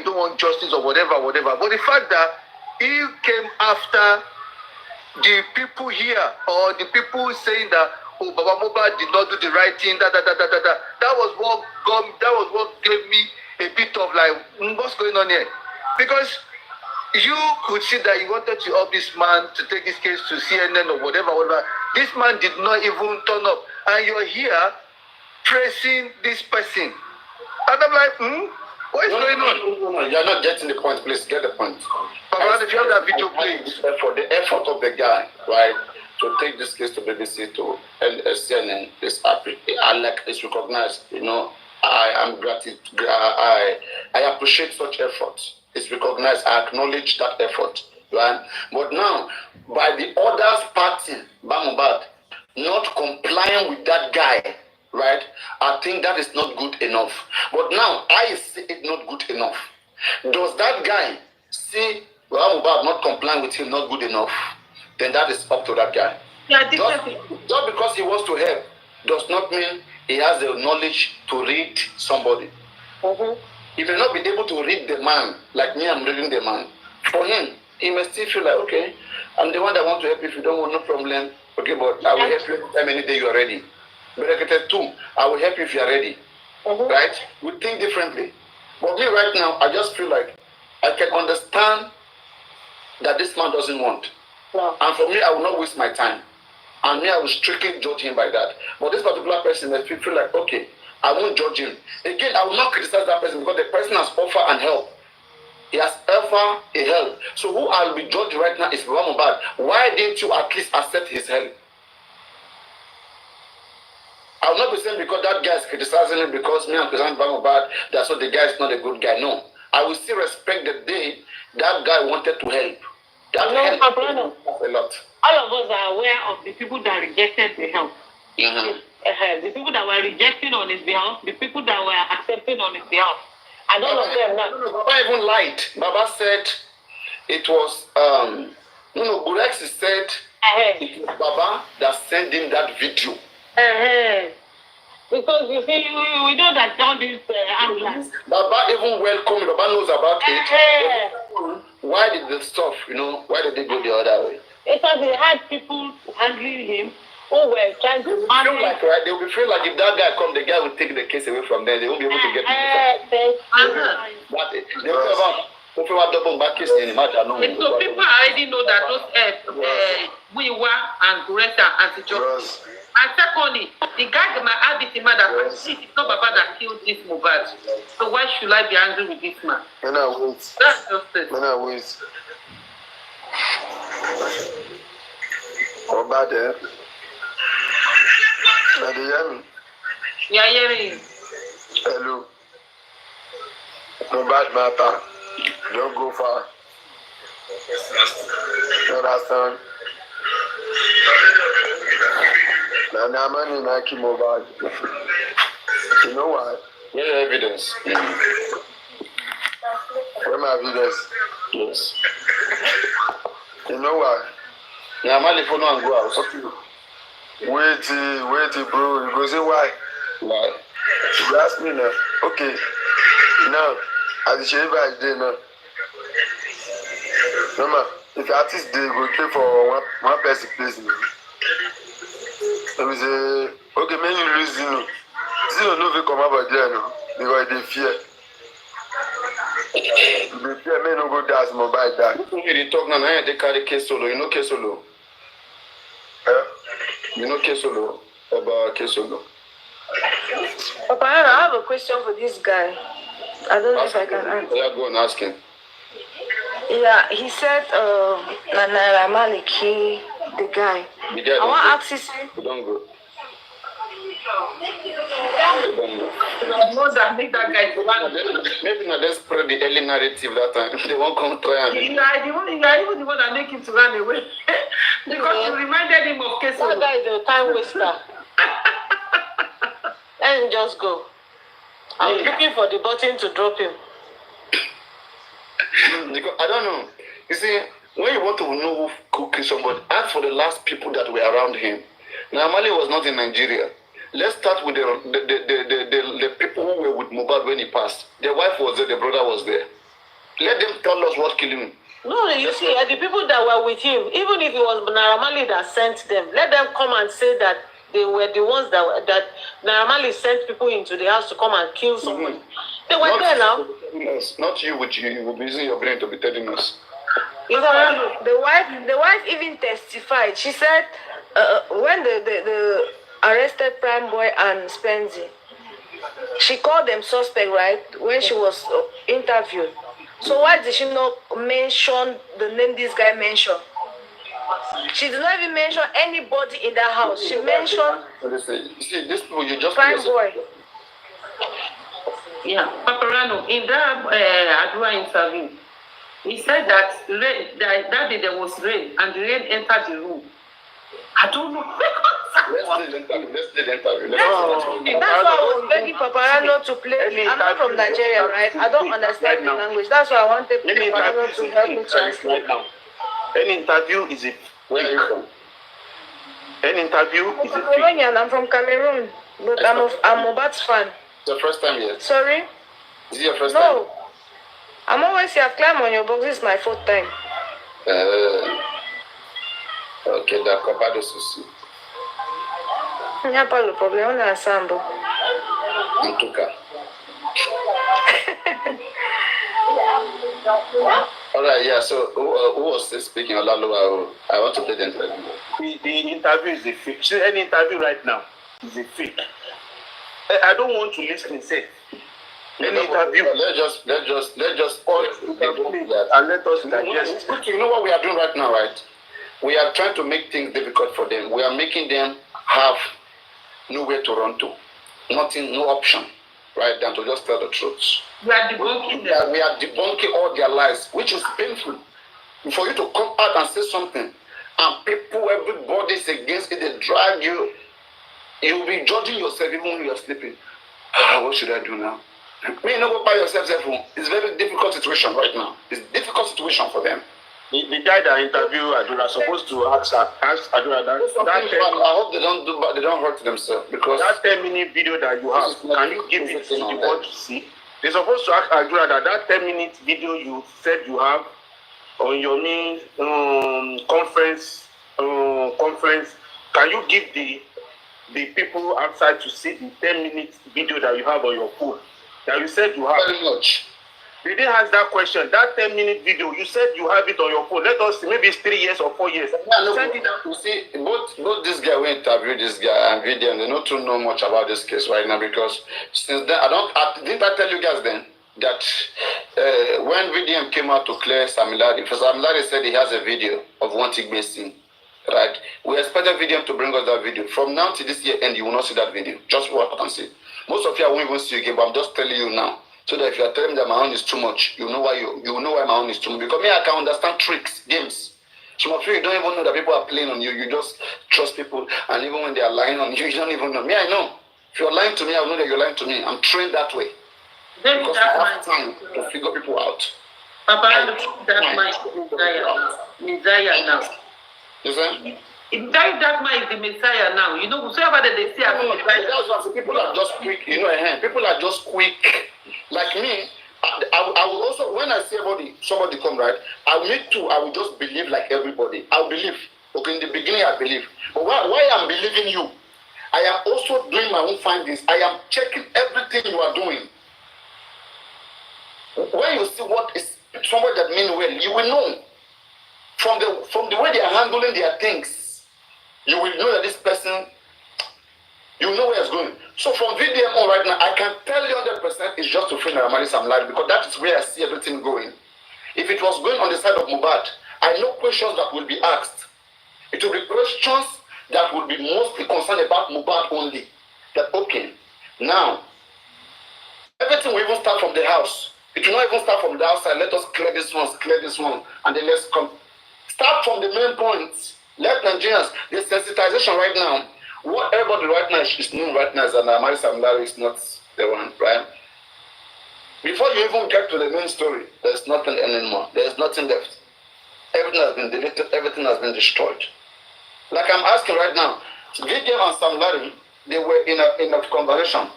don't want justice or whatever, but the fact that he came after the people here, or the people saying that, oh, Baba Mohbad did not do the right thing, that was what gave me a bit of like, what's going on here? Because you could see that you wanted to help this man to take this case to CNN or whatever. This man did not even turn up, and you're here praising this person. And I'm like, what is going on? No, you're not getting the point. Please get the point. But if you have that video, please. For the effort of the guy, right, to take this case to BBC to CNN, it's recognized. You know, I am gratitude. I appreciate such effort. It's recognized. I acknowledge that effort, right? But now, by the others party, Mohbad, not complying with that guy, right? I think that is not good enough. But now, I see it not good enough. Does that guy see Mohbad not complying with him not good enough? Then that is up to that guy. Yeah, just because he wants to help does not mean he has the knowledge to read somebody. He may not be able to read the man like me, I'm reading the man. For him, he may still feel like, okay, I'm the one that want to help. If you don't want no problem, okay, but I will help you anytime, any day you are ready. But like I said too, I will help you if you are ready. Right? We think differently. But me right now, I just feel like I can understand that this man doesn't want. No. And for me, I will not waste my time. And me, I will strictly judge him by that. But this particular person, I feel like, okay, I won't judge him. Again, I will not criticize that person because the person has offered and help. He has offered a help. So who I'll be judging right now is Baba Mohbad. Why didn't you at least accept his help? I will not be saying because that guy is criticizing him because me and criticizing Baba Mohbad, that's what the guy is not a good guy. No. I will still respect the day that guy wanted to help. That help a lot. All of us are aware of the people that rejected the help. The people that were rejecting on his behalf, the people that were accepting on his behalf. And all of them now. Baba even lied. Baba said it was, Burex said it was Baba that sent him that video. Because you see, we know that all these ambulance. Baba even welcomed, Baba knows about it. Why did the stuff, why did they go the other way? Because they had people handling him who were trying to manage. They will feel like if that guy come, the guy will take the case away from them. They won't be able to get it. So people already know that those Muiwa and Greta and Josh. And secondly, the guy that might have this man that it's not Baba that killed this Mohbad. So why should I be angry with this man? That's justice. Mohbad, Yeah, hearing. Hello. Mohbad matter. Don't go far. You understand? Now, man, you like Mohbad. You know why? Where's the evidence? Where my evidence? Yes. You know why? Now, man, if you know and go out. Wait, bro. You go say why? Why? You ask me now. Okay. Now, as the sheriff is there now. Mama, if the artist they go pay for one person place now. Let me say, okay, many you lose Zino. Zino no will come over there now because they fear. They fear men no go dance Mohbad die. You talk now, they carry case solo. You know case solo. You know case solo about case solo. Papa, I have a question for this guy. I don't know if I can answer. Yeah, go and ask him. Yeah, he said Naira Malik, the guy. I want to ask you. Don't go. Maybe not let's spread the early narrative that time. They won't come try and You are even the one that make him to run away. Because you reminded him of Keso. That guy is a time waster. Let him just go. I'm looking for the button to drop him. Because I don't know. You see, when you want to know who killed somebody, ask for the last people that were around him. Now, Mali was not in Nigeria. Let's start with the people who were with Mohbad when he passed. Their wife was there, the brother was there. Let them tell us what killed him. No, you see, the people that were with him, even if it was Naira Mali that sent them, let them come and say that they were the ones that Naira Mali sent people into the house to come and kill someone. They were there now. Not you, which you will be using your brain to be telling us. The wife even testified. She said when the arrested Prime Boy and Spenzy, she called them suspect, right? When she was interviewed. So why did she not mention the name this guy mentioned? She did not even mention anybody in that house. She mentioned see, this people you just Prime Boy. Yeah, Paparano, in that Adua interview, he said that that day there was rain and the rain entered the room. I don't know. Let's do the interview. That's why I was begging Paparano to play. I'm not from Nigeria, right? I don't understand the language. That's why I wanted Paparano to help me translate. Any interview is a Where are you from? Any interview I'm is from a Cameroon. I'm from Cameroon, but I'm Mohbad's fan. It's your first time here? Sorry? Is it your first time? No. I'm always here. I've climbed on your box. This is my fourth time. Ok, d'accord, pas de souci. Il n'y a pas de problème, on est ensemble. En tout cas. All right, yeah, so who was speaking? I want to play the interview. The interview is a fake. See, any interview right now is a fake. I don't want to listen and say. Any interview. Let's just all and let us digest. You know what we are doing right now, right? We are trying to make things difficult for them. We are making them have nowhere to run to. Nothing, no option, right, than to just tell the truth. We are debunking them. We are debunking all their lies, which is painful. For you to come out and say something, and people, everybody's against it, they drag you. You'll be judging yourself even when you're sleeping. What should I do now? You know, go by yourself. It's a very difficult situation right now. It's a difficult situation for them. The guy that interviewed Adura supposed to ask Adura that I hope they don't hurt themselves, because that 10-minute video that you have, can you give it to the world to see? They're supposed to ask Adura that 10-minute video you said you have on your main conference. Can you give the people outside to see the 10-minute video that you have on your phone that you said you have? Very much. You didn't ask that question. That 10-minute video, you said you have it on your phone. Let us see, maybe it's 3 years or 4 years. Yeah, no, Send it out. you see, both this guy we interviewed this guy and video, and they don't know much about this case right now because since then didn't I tell you guys then that when VDM came out to clear Samilari, because Samilari said he has a video of one Tigbe scene, right? We expected VDM to bring us that video. From now to this year end, you will not see that video. Just what I can see. Most of you won't even see again, but I'm just telling you now. So that if you are telling me that my own is too much, you know why you know why my own is too much. Because me, I can understand tricks, games. Some of you don't even know that people are playing on you. You just trust people, and even when they are lying on you, you don't even know. Me, I know. If you're lying to me, I know that you're lying to me. I'm trained that way. Then Because I have time to figure people out. Papa, that my Messiah now. You see? That man is the Messiah now. You know, whoever they say, that's what people are just quick. You know, people are just quick. Like me, I will also, when I see somebody come, right, I will just believe like everybody. I'll believe. Okay, in the beginning, I believe. But why I'm believing you, I am also doing my own findings. I am checking everything you are doing. When you see what is somebody that means well, you will know. From the way they are handling their things, you will know that this person, you know where it's going. So from VDM on right now, I can tell you 100% it's just to free Naramali Samlari because that is where I see everything going. If it was going on the side of Mohbad, I know questions that will be asked. It will be questions that will be mostly concerned about Mohbad only. That, okay, now, everything will even start from the house. It will not even start from the outside. Let us clear this one, and then let's come. Start from the main points. Let Nigerians, the sensitization right now, what everybody right now is known right now is that Naramali Samlari is not the one, right? Before you even get to the main story, there's nothing anymore. There's nothing left. Everything has been deleted. Everything has been destroyed. Like I'm asking right now, Gideon and Samlari, they were in a conversation.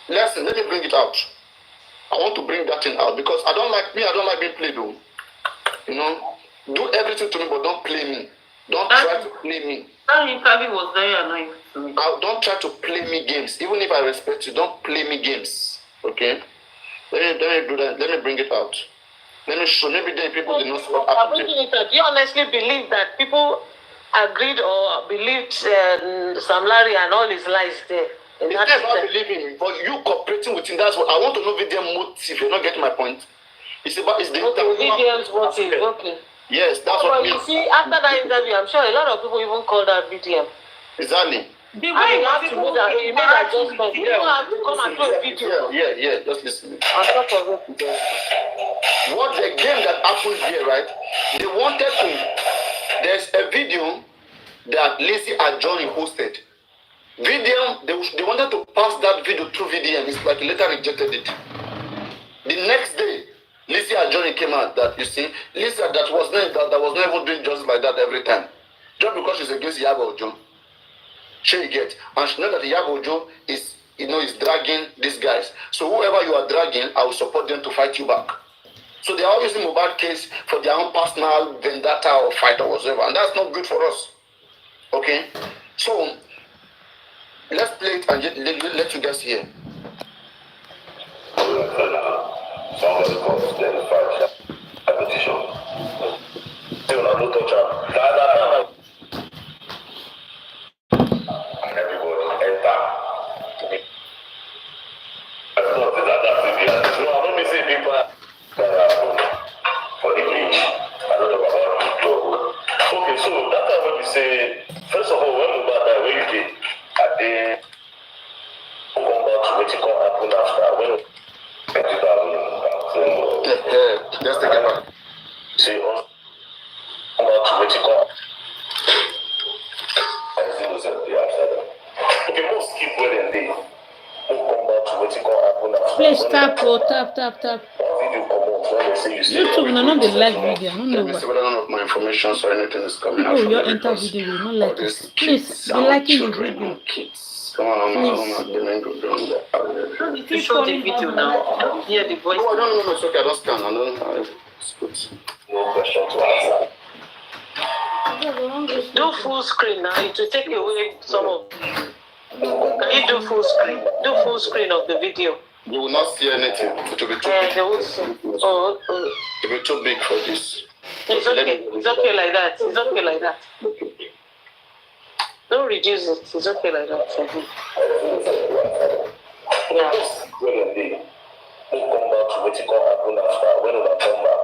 Listen, let me bring it out. I want to bring that thing out because I don't like being played though. You know, do everything to me, but don't play me. Don't try to play me. That interview was very annoying to me. Don't try to play me games. Even if I respect you, don't play me games. Okay? Let me do that. Let me bring it out. Let me show. Maybe then people did not stop happening. Do you honestly believe that people agreed or believed Samlari and all his lies there? They never believe him, but you cooperating with him. That's what I want to know. Video motive. You're not getting my point. It's the VDM's motive. Okay. Yes, that's what. You see, after that interview, I'm sure a lot of people even called out VDM. Exactly. The way you have to know that he made adjustments. You don't have to come and do a video. Yeah. Just listen. On top of it. What the game that happened here, right? They wanted to. There's a video that Lizzie Anjorin posted. VDM, they wanted to pass that video through VDM. It's like later rejected it. The next day, Lizzie Anjorin came out that you see, Lizzie that was not even doing just like that every time. Just because she's against Yabo Ojo. She get. And she knows that Yabo Ojo is dragging these guys. So whoever you are dragging, I will support them to fight you back. So they are all using Mohbad case for their own personal vendetta or fight or whatever. And that's not good for us. Okay? So let's play it and let you guys hear. Somebody comes then fight a petition. Still not no touch up. And everybody enter. I thought that no, I don't miss people that for the beach. I don't know about it. Okay, so that time when we say, first of all, when we got that, where you did, at the come back to what you call happen after when Just take it back. see on about to what you call okay, most keep where they who come back to what you call happen after. Please tap. Video come out when they say you see YouTube, no, not the live video. I don't know Let me see whether none of my information or anything is coming out. Oh, from your it enter because video will not all like these it. Please, kids be and liking the children video. and kids. Come on, You show the video now. Hear the voice. No, I don't know. It's okay. I don't scan. I don't. It's good. no question to answer. Do full screen now. It will take away some of. Can you do full screen? Do full screen of the video. You will not see anything. It will be too big. It will be too big for this. It's okay. It's okay like that. It's okay like that. Don't reduce it. It's okay like that. Yeah. When they come back to what can happen after, when they come back,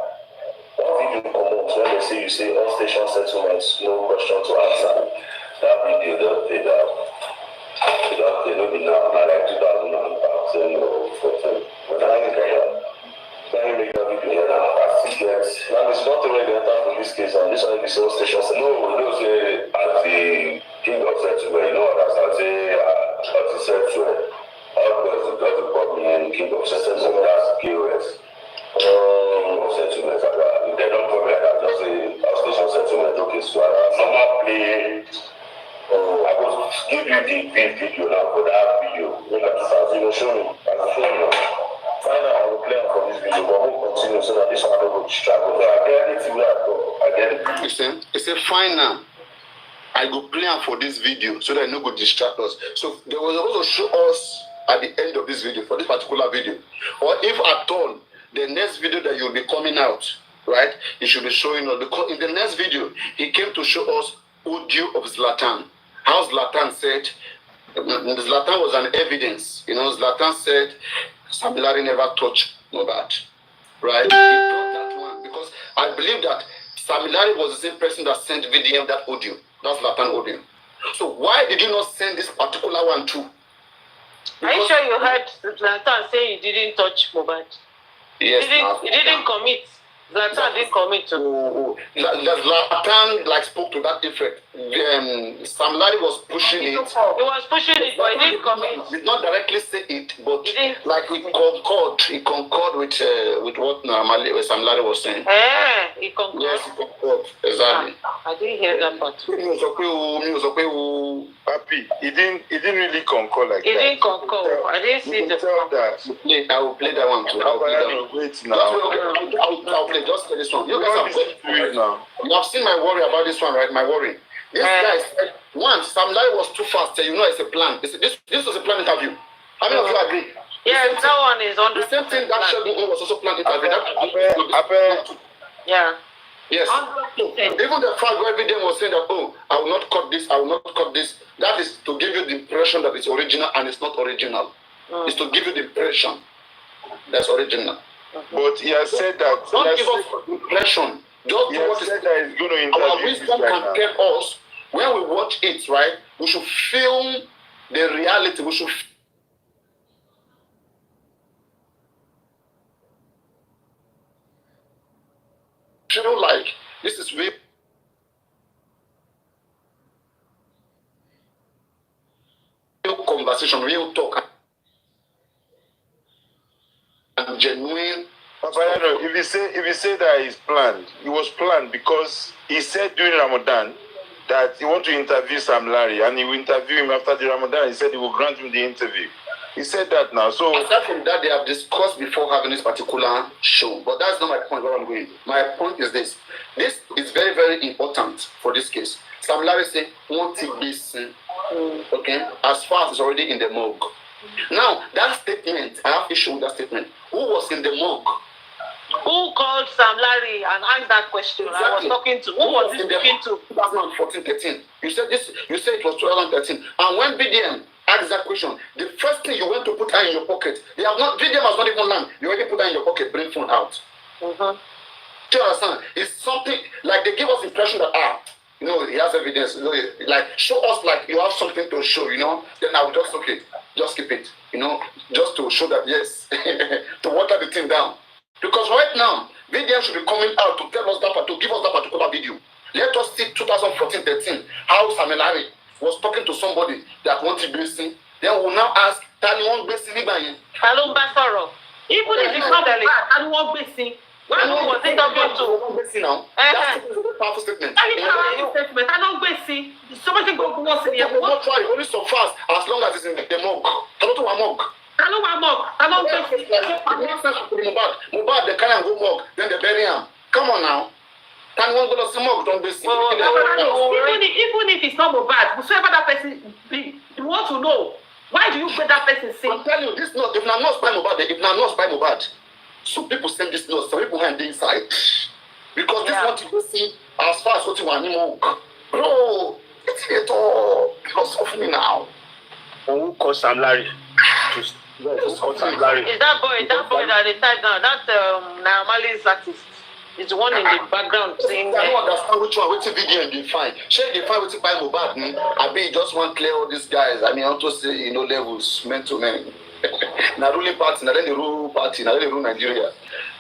one video come out when they say you say all station settlements, no question to answer. That video they don't be now like 2014 or 14. But I think can you make that video here now? I see that now it's not already enter for this case and this one is all station settlement. No, say as the king of settlement, you know what I say as the settlement. All the problem king of settlement, that's KOS. Settlement, they don't come like that, just say our station settlement, okay, so normal play. I will give you the video now for that video. You show me. Fine, I will play for this video, but we'll continue so that this one will distract. So I get anything where I go. I get it. Listen, it's a fine now. I go plan for this video so that no go distract us. So they will also show us at the end of this video, for this particular video. Or if at all, the next video that you'll be coming out, right, he should be showing us. Because in the next video, he came to show us audio of Zlatan. How Zlatan said, Zlatan was an evidence. You know, Zlatan said, Sam Larry never touched Mohbad. Right? He brought that one because I believe that Sam Larry was the same person that sent VDM that audio. That's Zlatan audio. So why did you not send this particular one too? Are you sure you heard Zlatan say he didn't touch Mohbad? Yes. He didn't commit. Zlatan didn't commit to. Zlatan like spoke to that effect. Sam Larry was pushing it. He was pushing it, but he didn't commit. He did not directly say it, but like he concurred with what normally Sam Larry was saying. He concurred. Yes, he concurred. Exactly. I didn't hear that part. Happy. He didn't really concur like that. He didn't concur. I didn't see the. I will play that one too. Wait now. I'll play just this one. You guys have now. You have seen my worry about this one, right? My worry. This guy said, once Sam Larry was too fast. You know, it's a plan. This was a planned interview. How many of you agree? Yes, that one is on the same thing. That Sheldon was also planned interview. Yeah. Yes. Even the fact where everyone was saying that, oh, I will not cut this, I will not cut this. That is to give you the impression that it's original and it's not original. It's to give you the impression that's original. But he has said that. Don't give us impression. Just do what is said that he's going to interview. Our wisdom can tell us when we watch it, right? We should film the reality. We should feel like this is real conversation, real talk, and genuine. Paparino, if you say that it's planned, it was planned because he said during Ramadan that he want to interview Sam Larry and he will interview him after the Ramadan. He said he will grant him the interview. He said that now. So aside from that, they have discussed before having this particular show. But that's not my point where I'm going. My point is this. This is very, very important for this case. Sam Larry said, won't it be seen? Okay, as far as it's already in the morgue. Now, that statement, I have issue with that statement. Who was in the morgue? Who called Sam Larry and asked that question? Exactly. I was talking to. Who was he talking to? 2014-13. You said this. You said it was 2013. And when BDM asked that question, the first thing you went to put her in your pocket. They have not. BDM has not even learned. You already put her in your pocket. Bring phone out. Do you understand? It's something like they give us the impression that you know, he has evidence. You know, like show us like you have something to show. You know, then I will just just keep it. You know, just to show that yes, to water the thing down. Because right now, VDM should be coming out to tell us that, to give us that particular video. Let us see 2014-13, how Sam Larry was talking to somebody that wanted blessing. Then we'll now ask, Tani blessing Ibayin. Hello, Basoro. Even if it's not the Tani blessing, when was it talking to? Blessing now. That's a powerful statement. Tani blessing. Somebody go once in the not try only so fast as long as it's in the mug. Tanoto wa mug. Mohbad, they can't go mug, then they bury him. Come on now. Can one go to smoke? Don't be sick. Even if it's not Mohbad, whoever that person, you want to know Why do you get that person say? I'm telling you, this note, if I'm not spy Mohbad, some people send this note, some people hand inside. Because this one you see as far as what you want anymore. Bro, it's it all. Because of me now. Who calls Sam Larry? Is that boy that they tied down? That Naramali's artist is the one in the background saying. I don't understand which one, which video they find. Share they find which by Mohbad. I mean, just want to clear all these guys. I mean, I want to say, levels, men to men. Now ruling party, now then the rule party, now then the rule Nigeria.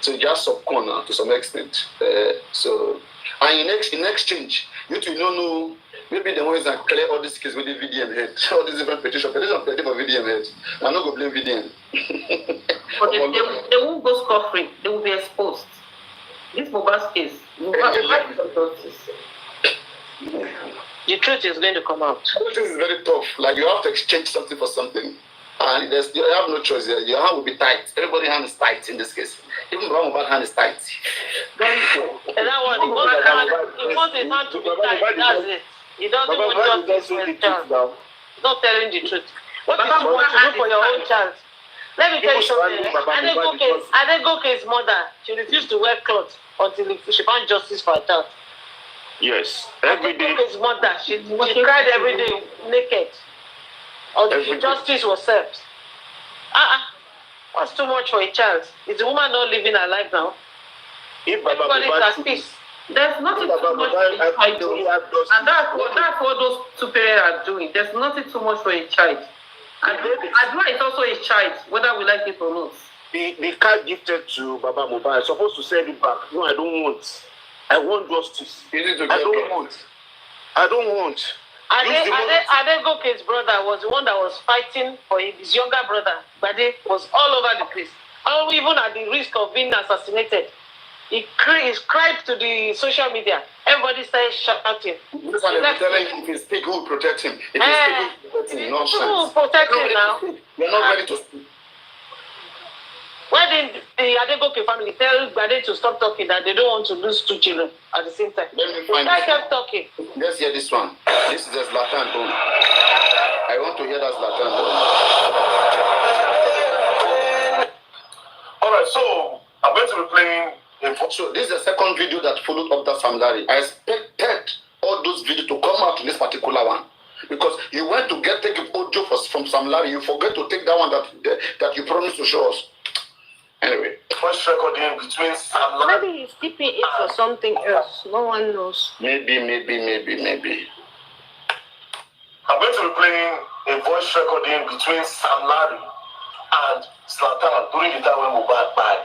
So just subcon to some extent. And in exchange, you two don't know. Maybe the ones that clear all these cases with the VDM head, all these different petitions for VDM head. I'm not going to blame VDM. But they won't go scot-free. They will be exposed. This Mohbad's case, the truth is going to come out. This is very tough. Like you have to exchange something for something. And you have no choice here. Your hand will be tight. Everybody's hand is tight in this case. Even Mohbad's hand is tight. And that one, he wants his hand to be tight. That's it. He doesn't want justice for his child. He's not telling the truth. What do you want to do for your own child? Let me tell you something. Adegoke's mother, she refused to wear clothes until she found justice for her child. Yes. Every day. Adegoke's mother, she cried every day naked until justice was served. What's too much for a child? Is the woman not living her life now? Everybody is at peace. There's nothing too much for a child doing. And that's what those two parents are doing. There's nothing too much for a child. Adua is also a child, whether we like it or not. The car gifted to Baba Mohbad is supposed to send it back. No, I don't want. I want justice. I don't want. Adegoke's brother was the one that was fighting for his younger brother. Bade was all over the place. Even at the risk of being assassinated. He cried to the social media. Everybody started shouting. This one is telling him if he speak, who will protect him? If he speak, who will protect him? Nonsense. Who will protect him now? You're not ready to speak. Why didn't the Adegoke family tell Bade to stop talking, that they don't want to lose two children at the same time? Let me find I kept talking. Let's hear this one. This is the Zlatan tone. I want to hear that Zlatan tone. Alright, so I'm going to be playing. So this is the second video that followed up that Sam Larry. I expected all those videos to come out in this particular one. Because you went to take audio from Sam Larry, you forget to take that one that you promised to show us. Anyway. First recording between Sam Larry. Maybe he's keeping it for something else. No one knows. Maybe. I'm going to be playing a voice recording between Sam Larry and Zlatan during the time when Mohbad died.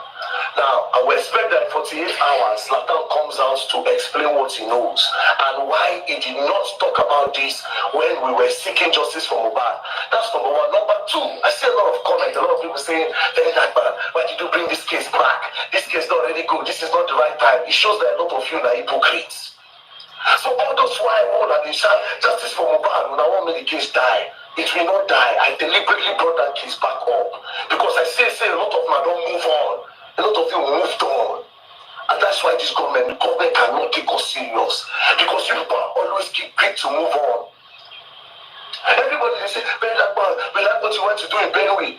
Now, I will expect that in 48 hours, Zlatan comes out to explain what he knows and why he did not talk about this when we were seeking justice for Mohbad. That's number one. Number two, I see a lot of comments, a lot of people saying, very that bad, why did you bring this case back? This case is not really good. This is not the right time. It shows that a lot of you are hypocrites. So all those why I want and they shout justice for Mohbad when I want to make the case die. It will not die. I deliberately brought that case back up because I say a lot of them don't move on. A lot of you moved on. And that's why the government cannot take us serious. Because you people always keep quick to move on. Everybody they say, we like what you want to do in Benue.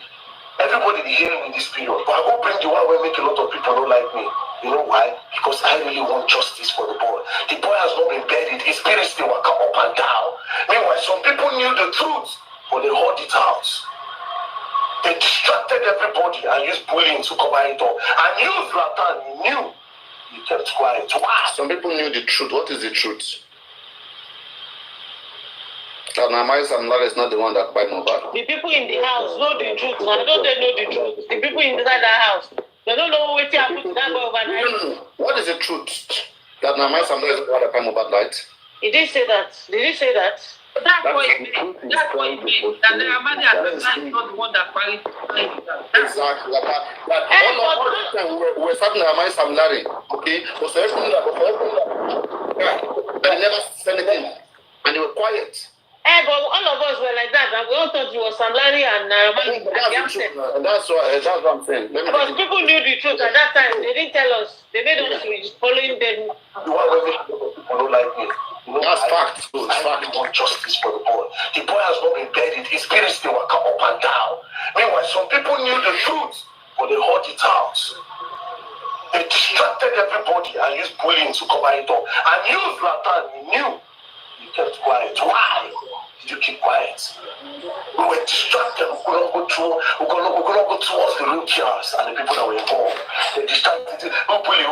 Everybody they hear me in this period. But I will bring the one where make a lot of people don't like me. You know why? Because I really want justice for the boy. The boy has not been buried. His spirit still will come up and down. Meanwhile, some people knew the truth, but they hold it out. They distracted everybody and used bullying to cover it up. And you, Zlatan, you knew. You kept quiet. Wow. Some people knew the truth. What is the truth? That Sam Larry is not the one that buy Mohbad. The people in the house know the truth. Why don't they know the truth? The people inside that house, they don't know what happened to that boy overnight. No. What is the truth? That Sam Larry is the one that buy Mohbad, right? He didn't say that. Did he say that? That's what it means. That's what it means. That the Ramadi is not the one that carried it. Exactly. All the time we're starting to Sam Larry, okay? But for everything they never said anything. And they were quiet. But all of us were like that, and we all thought it was Sam Larry and Ramadi. That's what I'm saying. Because people knew the truth at that time. They didn't tell us. They made us following them. The one where people don't like me. That's fact. I really want justice for the boy. The boy has not been buried. His spirit still will come up and man down. Meanwhile, some people knew the truth, but they hid it out. They distracted everybody and used bullying to cover it up. And you, Zlatan, knew. You kept quiet. Why did you keep quiet? We were distracted. We could not go towards the real killers and the people that were involved. They distracted. Who bully?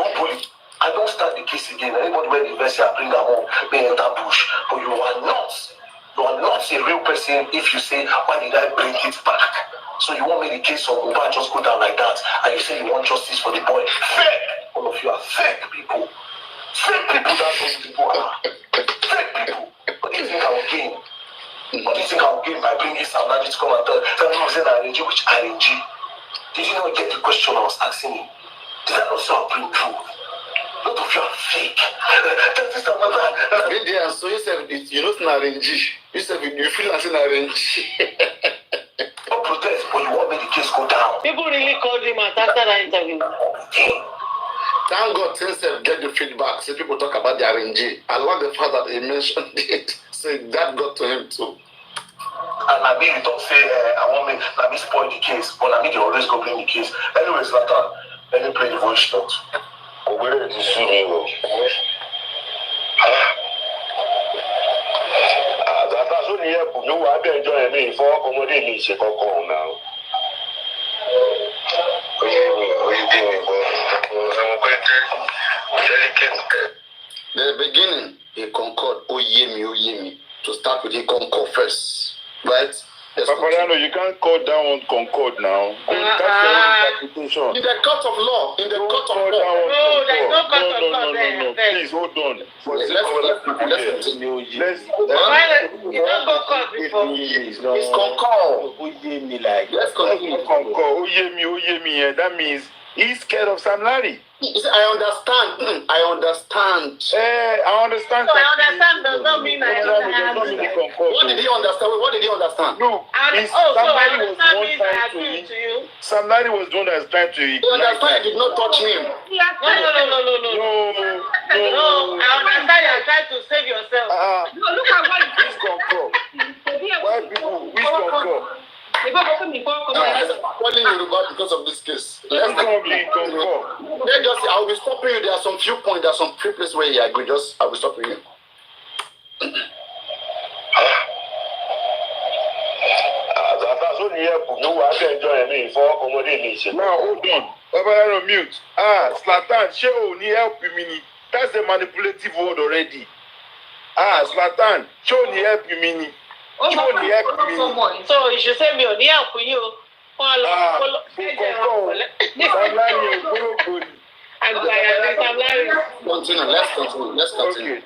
I don't start the case again. Anybody where the university I bring them home, they enter bush. But you are not a real person if you say, why did I bring it back? So you want me the case of Uba just go down like that, and you say you want justice for the boy. Fake! All of you are fake people. Fake people, that's what people are. Fake people. What do you think I will gain? What do you think I will gain by bringing somebody to come and tell me I was in RNG? Which RNG? Did you not get the question I was asking you? Did I not say I'll bring truth? Lot of you are fake. That is another. So you said you know it's not RNG. You said you feel like it's not RNG. Don't protest, but you want me the case go down. People really called him after that interview. Thank God, since they get the feedback, see people talk about the RNG. I love the fact that he mentioned it. So that got to him too. And I mean, you don't say, I want me, let me spoil the case, but I mean, they always go blame the case. Anyways, Latan, let me play the voice note. Where is this video? That's only here. You are enjoying me for accommodating me. Now. The beginning, he concord, oh yemi, to start with, he concord first, right? Paparino, you can't call that one concord now. That's your interpretation. In the court of law, No, there's no court of law there. Please, hold on. Let's continue. You don't go court before. It's concord. Let's continue. Oh, yemi. That means he's scared of Sam Larry. I understand. I understand. I understand. So I understand does not mean I understand. What did he understand? What did he understand? No. Sam Larry was the one that was trying to. You understand? You did not touch him. No. I understand you are trying to save yourself. Look at what you did. Why people? Which concord? Calling Yoruba because of this case. Let's just. I'll be stopping you. There are some few points. There are some few places where he agreed. I'll be stopping you. That's only here. You are enjoying me for accommodating me. Now hold on. Paparino mute. Zlatan, show ni help me. That's a manipulative word already. Zlatan, show ni help me. So you should say me on here for you. Continue. Let's continue.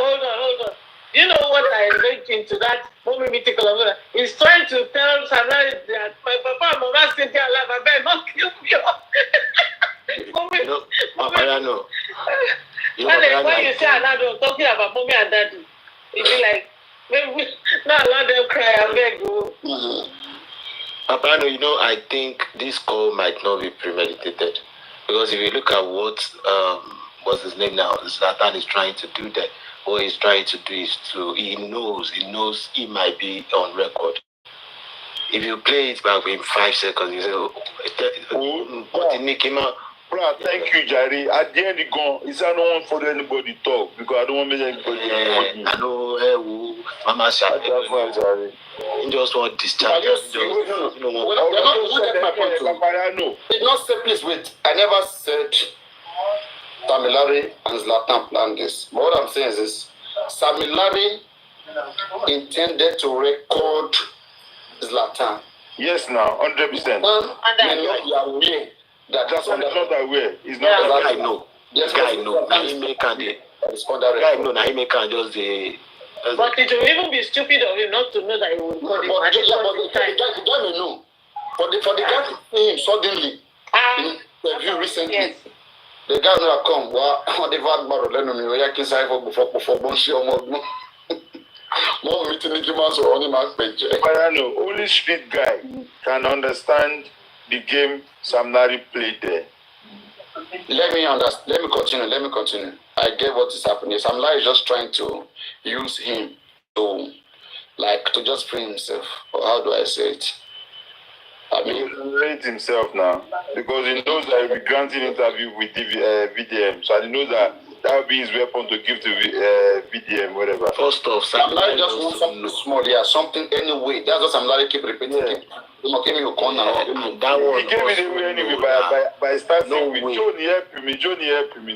Hold on. You know what I read into that moment meeting? He's trying to tell Samuel that my papa and mama still alive. I better not kill me. Paparino. When you say another talking about mommy and daddy, it be like, maybe not allow them cry, I beg you. Paparino, I think this call might not be premeditated. Because if you look at what's his name now, Zlatan is trying to do that. What he's trying to do is he knows he might be on record. If you play it back in 5 seconds, you say, but it make him out. Bro, thank you, Jerry. At the end, it's I don't want for anybody to talk because I don't want to make anybody I know, Mama Sha. You just want discharge. It's not say, please wait. I never said Samilari and Zlatan planned this. But what I'm saying is this: Samilari intended to record Zlatan. Yes, now 100%. And you are aware that that's not aware. It's not that guy know. Yes, guy know. Now he make and guy know. Now he make and just the. But it will even be stupid of him not to know that he will call him. But the guy may know. For the guy to see him suddenly in the view recently, yes. The guy will come. Well, the bad barrel. Let me know. You can say for Bonshi or more. More meeting the humans or only my page. But I know only street guy can understand the game Samilari played there. Let me continue. I get what is happening. Samilari is just trying to use him to just free himself. Or how do I say it? I mean, he rate himself now because he knows that he'll be granting interview with VDM, so he knows that will be his weapon to give to VDM, whatever. First off, Samilari just wants something small, something anyway. That's what Samilari keep repeating. Yeah. He gave me the way anyway by starting with Johnny help me.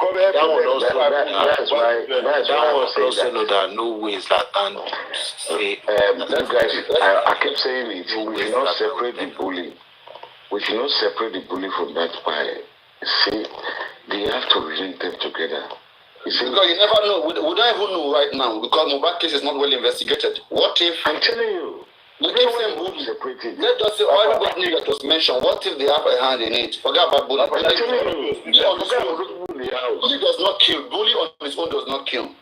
That was also know that no ways that say guys, I keep saying it. We should not separate the bully. We should not separate the bully from that pie. See, they have to relate them together. Because you never know. We don't even know right now because Mohbad case is not well investigated. What if? I'm telling you. We keep saying bully. Let's just say everybody that was mentioned. What if they have a hand in it? Forget about bully. Bully does not kill. Bully on its own does not kill.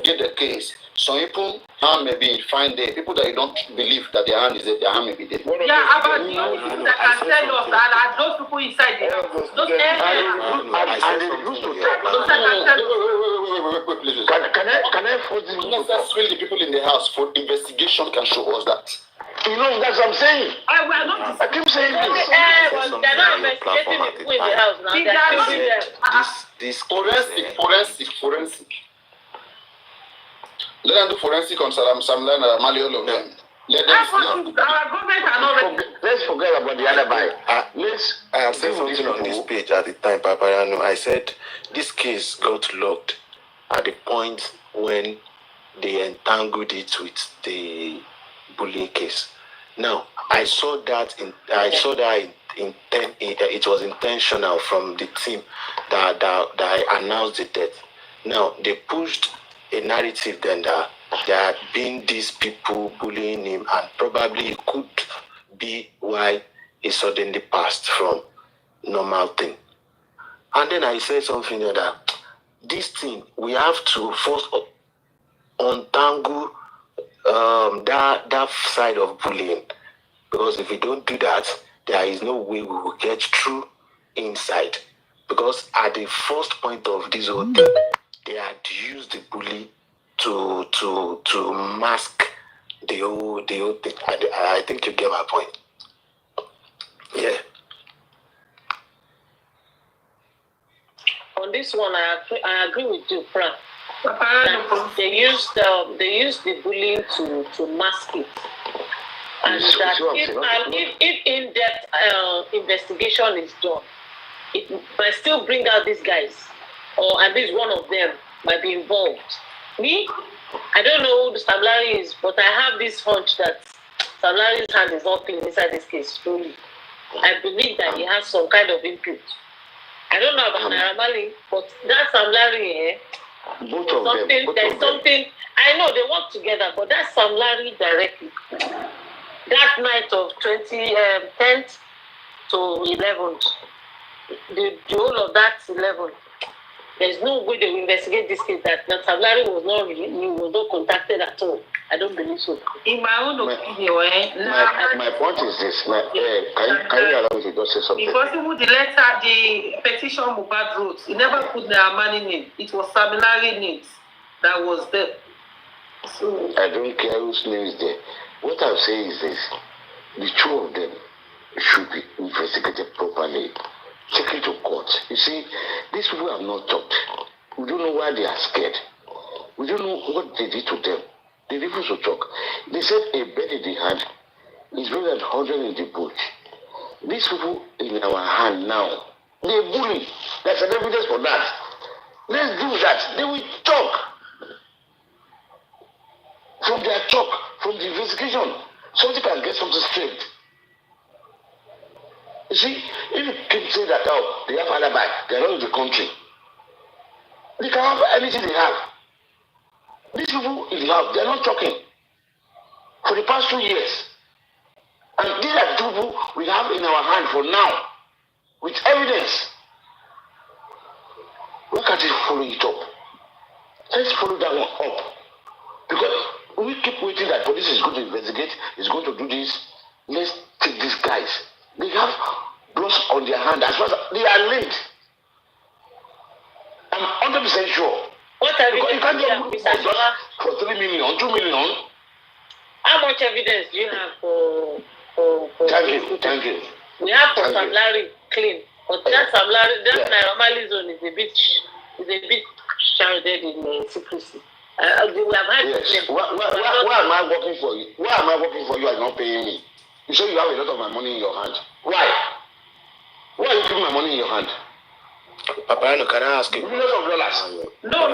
Get the case. Some people harm may be fine there. People that you don't believe that their hand is there, their hand may be there. Yeah, about the only people that can tell you of that are those people inside the house. Those please. Can I force this? Not necessarily the people in the house. For investigation can show us that. You know, that's what I'm saying. I keep saying this. They're not investigating the people in the house now. This forensic. Let them do forensic on Samilari and Mali, all of them. Let them see. Our government are not ready. Let's forget about the other guy. I said something on this page at the time, Paparino. I said this case got locked at the point when they entangled it with the bullying case. Now, I saw that it was intentional from the team that announced the death. Now, they pushed a narrative then that there had been these people bullying him, and probably it could be why he suddenly passed from normal thing. And then I said something that this thing, we have to first untangle that side of bullying, because if we don't do that, there is no way we will get through inside. Because at the first point of this whole thing, they had used the bully to mask the whole thing. I think you get my point. Yeah. On this one, I agree with you, Frank. They used the bullying to mask it, and that if in-depth investigation is done, it might still bring out these guys, or at least one of them might be involved. Me, I don't know who the Samilari is, but I have this hunch that Samilari's hand is not clean inside this case. Truly, I believe that he has some kind of input. I don't know about Naira Marley, but that Samilari, there's something. I know they work together, but that Samilari directly. That night of 10th to 11th. The whole of that 11th. There's no way they will investigate this case that Larry was not contacted at all. I don't believe so. In my own opinion, my point is this. Can you allow me to just say something? Because even the letter, the petition Mohbad wrote, he never put the Amani name. It was Larry names that was there. So I don't care whose name is there. What I'm saying is this: the two of them should be investigated properly. Take it to court. You see, these people have not talked. We don't know why they are scared. We don't know what they did to them. They refuse to talk. They said a bed in the hand is better than 100 in the bush. These people in our hand now, they bully. There's an evidence for that. Let's do that. They will talk. From their talk, from the investigation, something can get something straight. You see, if you keep saying that, oh, they have alibi, they are not in the country, they can have anything they have. These people in the house, they are not talking for the past 2 years. And these are the people we have in our hand for now, with evidence. Why can't you follow it up? Let's follow that one up. Because we keep waiting that police is going to investigate, is going to do this. Let's take these guys. They have blood on their hand as well as they are linked. I'm 100% sure. What evidence? You can't get for 3 million, 2 million. How much evidence do you have for Thank you. We have for Sam Larry clean. But that Sam Larry, that Naira zone is a bit shrouded in secrecy. We have had yes. Why am I working for you? Why am I working for you and not paying me? You say you have a lot of my money in your hand. Why? Why are you keeping my money in your hand? PAPARINO, can I ask you? Millions of dollars. No,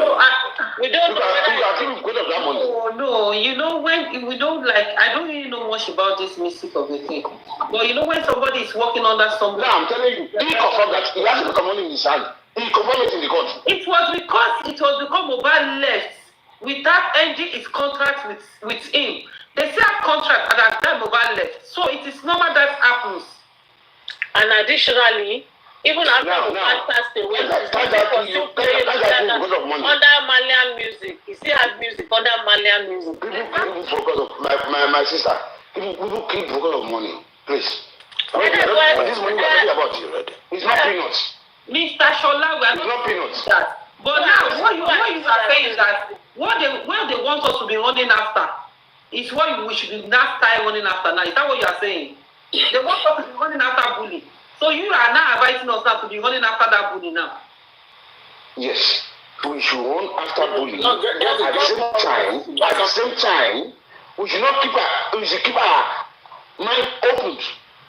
we don't. You are keeping good of that money. No, you know when we don't like. I don't really know much about this mystic of the thing. But you know when somebody is working under somebody. Now I'm telling you, he confirmed that he has a lot of money in his hand. He confirmed it in the court. It was because Mohbad left without ending his contract with him. They still have contract at that time Mohbad left. So it is normal that happens. And additionally, even after Mohbad passed away, still playing under Malian music. He still has music under Malian music. People focus on my sister. People keep focus on money, please. But this money we are talking about you already. It's not peanuts. Mr. Shola, we are not peanuts. But now, what you are saying is that what they want us to be running after is what we should be now start running after now. Is that what you are saying? They want us to be running after bully. So you are now advising us now to be running after that bully now. Yes, we should run after bully. At the same time, we should not keep our mind open.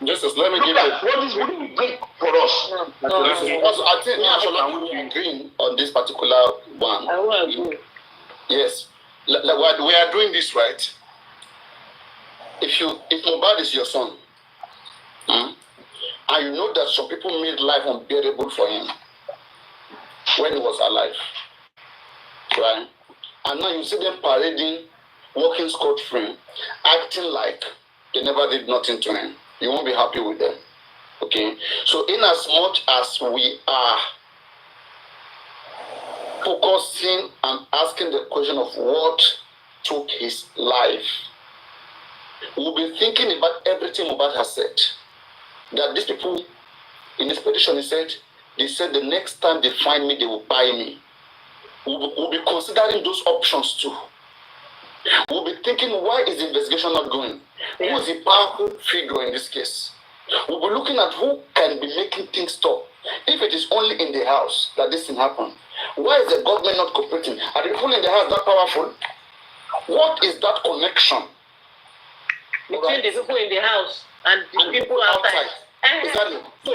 Justice, let me give you what is bullying bring for us. Also, I think National will be agreeing on this particular one. I will agree. Yes, we are doing this right. If Mohbad is your son, and you know that some people made life unbearable for him when he was alive, right? And now you see them parading, walking scot-free, acting like they never did nothing to him. You won't be happy with them, okay? So in as much as we are focusing and asking the question of what took his life, we'll be thinking about everything Mohbad has said. That these people in this petition, they said the next time they find me, they will buy me. We'll be considering those options too. We'll be thinking, why is the investigation not going? Who is the powerful figure in this case? We'll be looking at who can be making things stop. If it is only in the house that this thing happened, why is the government not cooperating? Are the people in the house that powerful? What is that connection between the people in the house and the people outside? Exactly. So